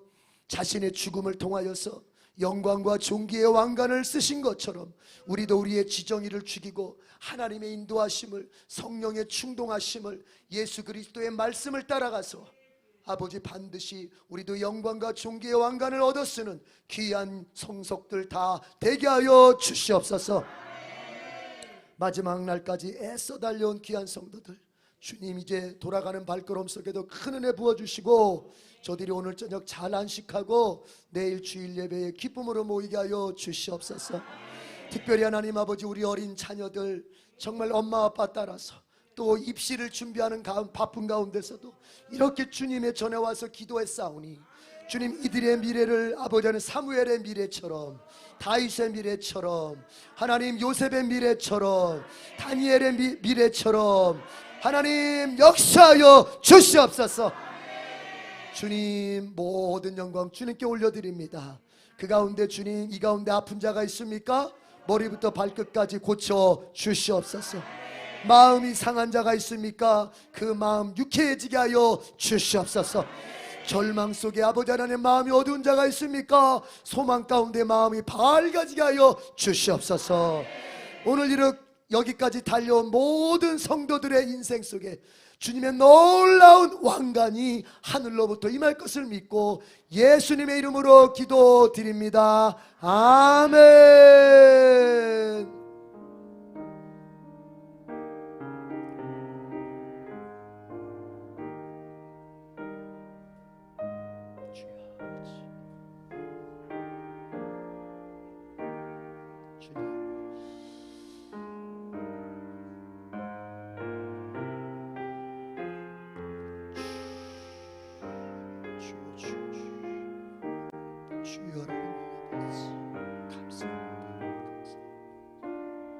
자신의 죽음을 통하여서 영광과 존귀의 왕관을 쓰신 것처럼 우리도 우리의 지정의를 죽이고 하나님의 인도하심을 성령의 충동하심을 예수 그리스도의 말씀을 따라가서 아버지 반드시 우리도 영광과 존귀의 왕관을 얻었으는 귀한 성속들 다 되게 하여 주시옵소서. 마지막 날까지 애써 달려온 귀한 성도들, 주님 이제 돌아가는 발걸음 속에도 큰 은혜 부어주시고 저들이 오늘 저녁 잘 안식하고 내일 주일 예배에 기쁨으로 모이게 하여 주시옵소서. 특별히 하나님 아버지, 우리 어린 자녀들 정말 엄마 아빠 따라서 또 입시를 준비하는 바쁜 가운데서도 이렇게 주님의 전에 와서 기도했사오니 주님, 이들의 미래를 아버지는 사무엘의 미래처럼, 다윗의 미래처럼, 하나님 요셉의 미래처럼, 다니엘의 미래처럼 하나님 역사하여 주시옵소서. 주님, 모든 영광 주님께 올려드립니다. 그 가운데 주님, 이 가운데 아픈 자가 있습니까? 머리부터 발끝까지 고쳐 주시옵소서. 마음이 상한 자가 있습니까? 그 마음 유쾌해지게 하여 주시옵소서. 절망 속에 아버지 하나님 마음이 어두운 자가 있습니까? 소망 가운데 마음이 밝아지게 하여 주시옵소서. 오늘 이렇게 여기까지 달려온 모든 성도들의 인생 속에 주님의 놀라운 왕관이 하늘로부터 임할 것을 믿고 예수님의 이름으로 기도드립니다. 아멘.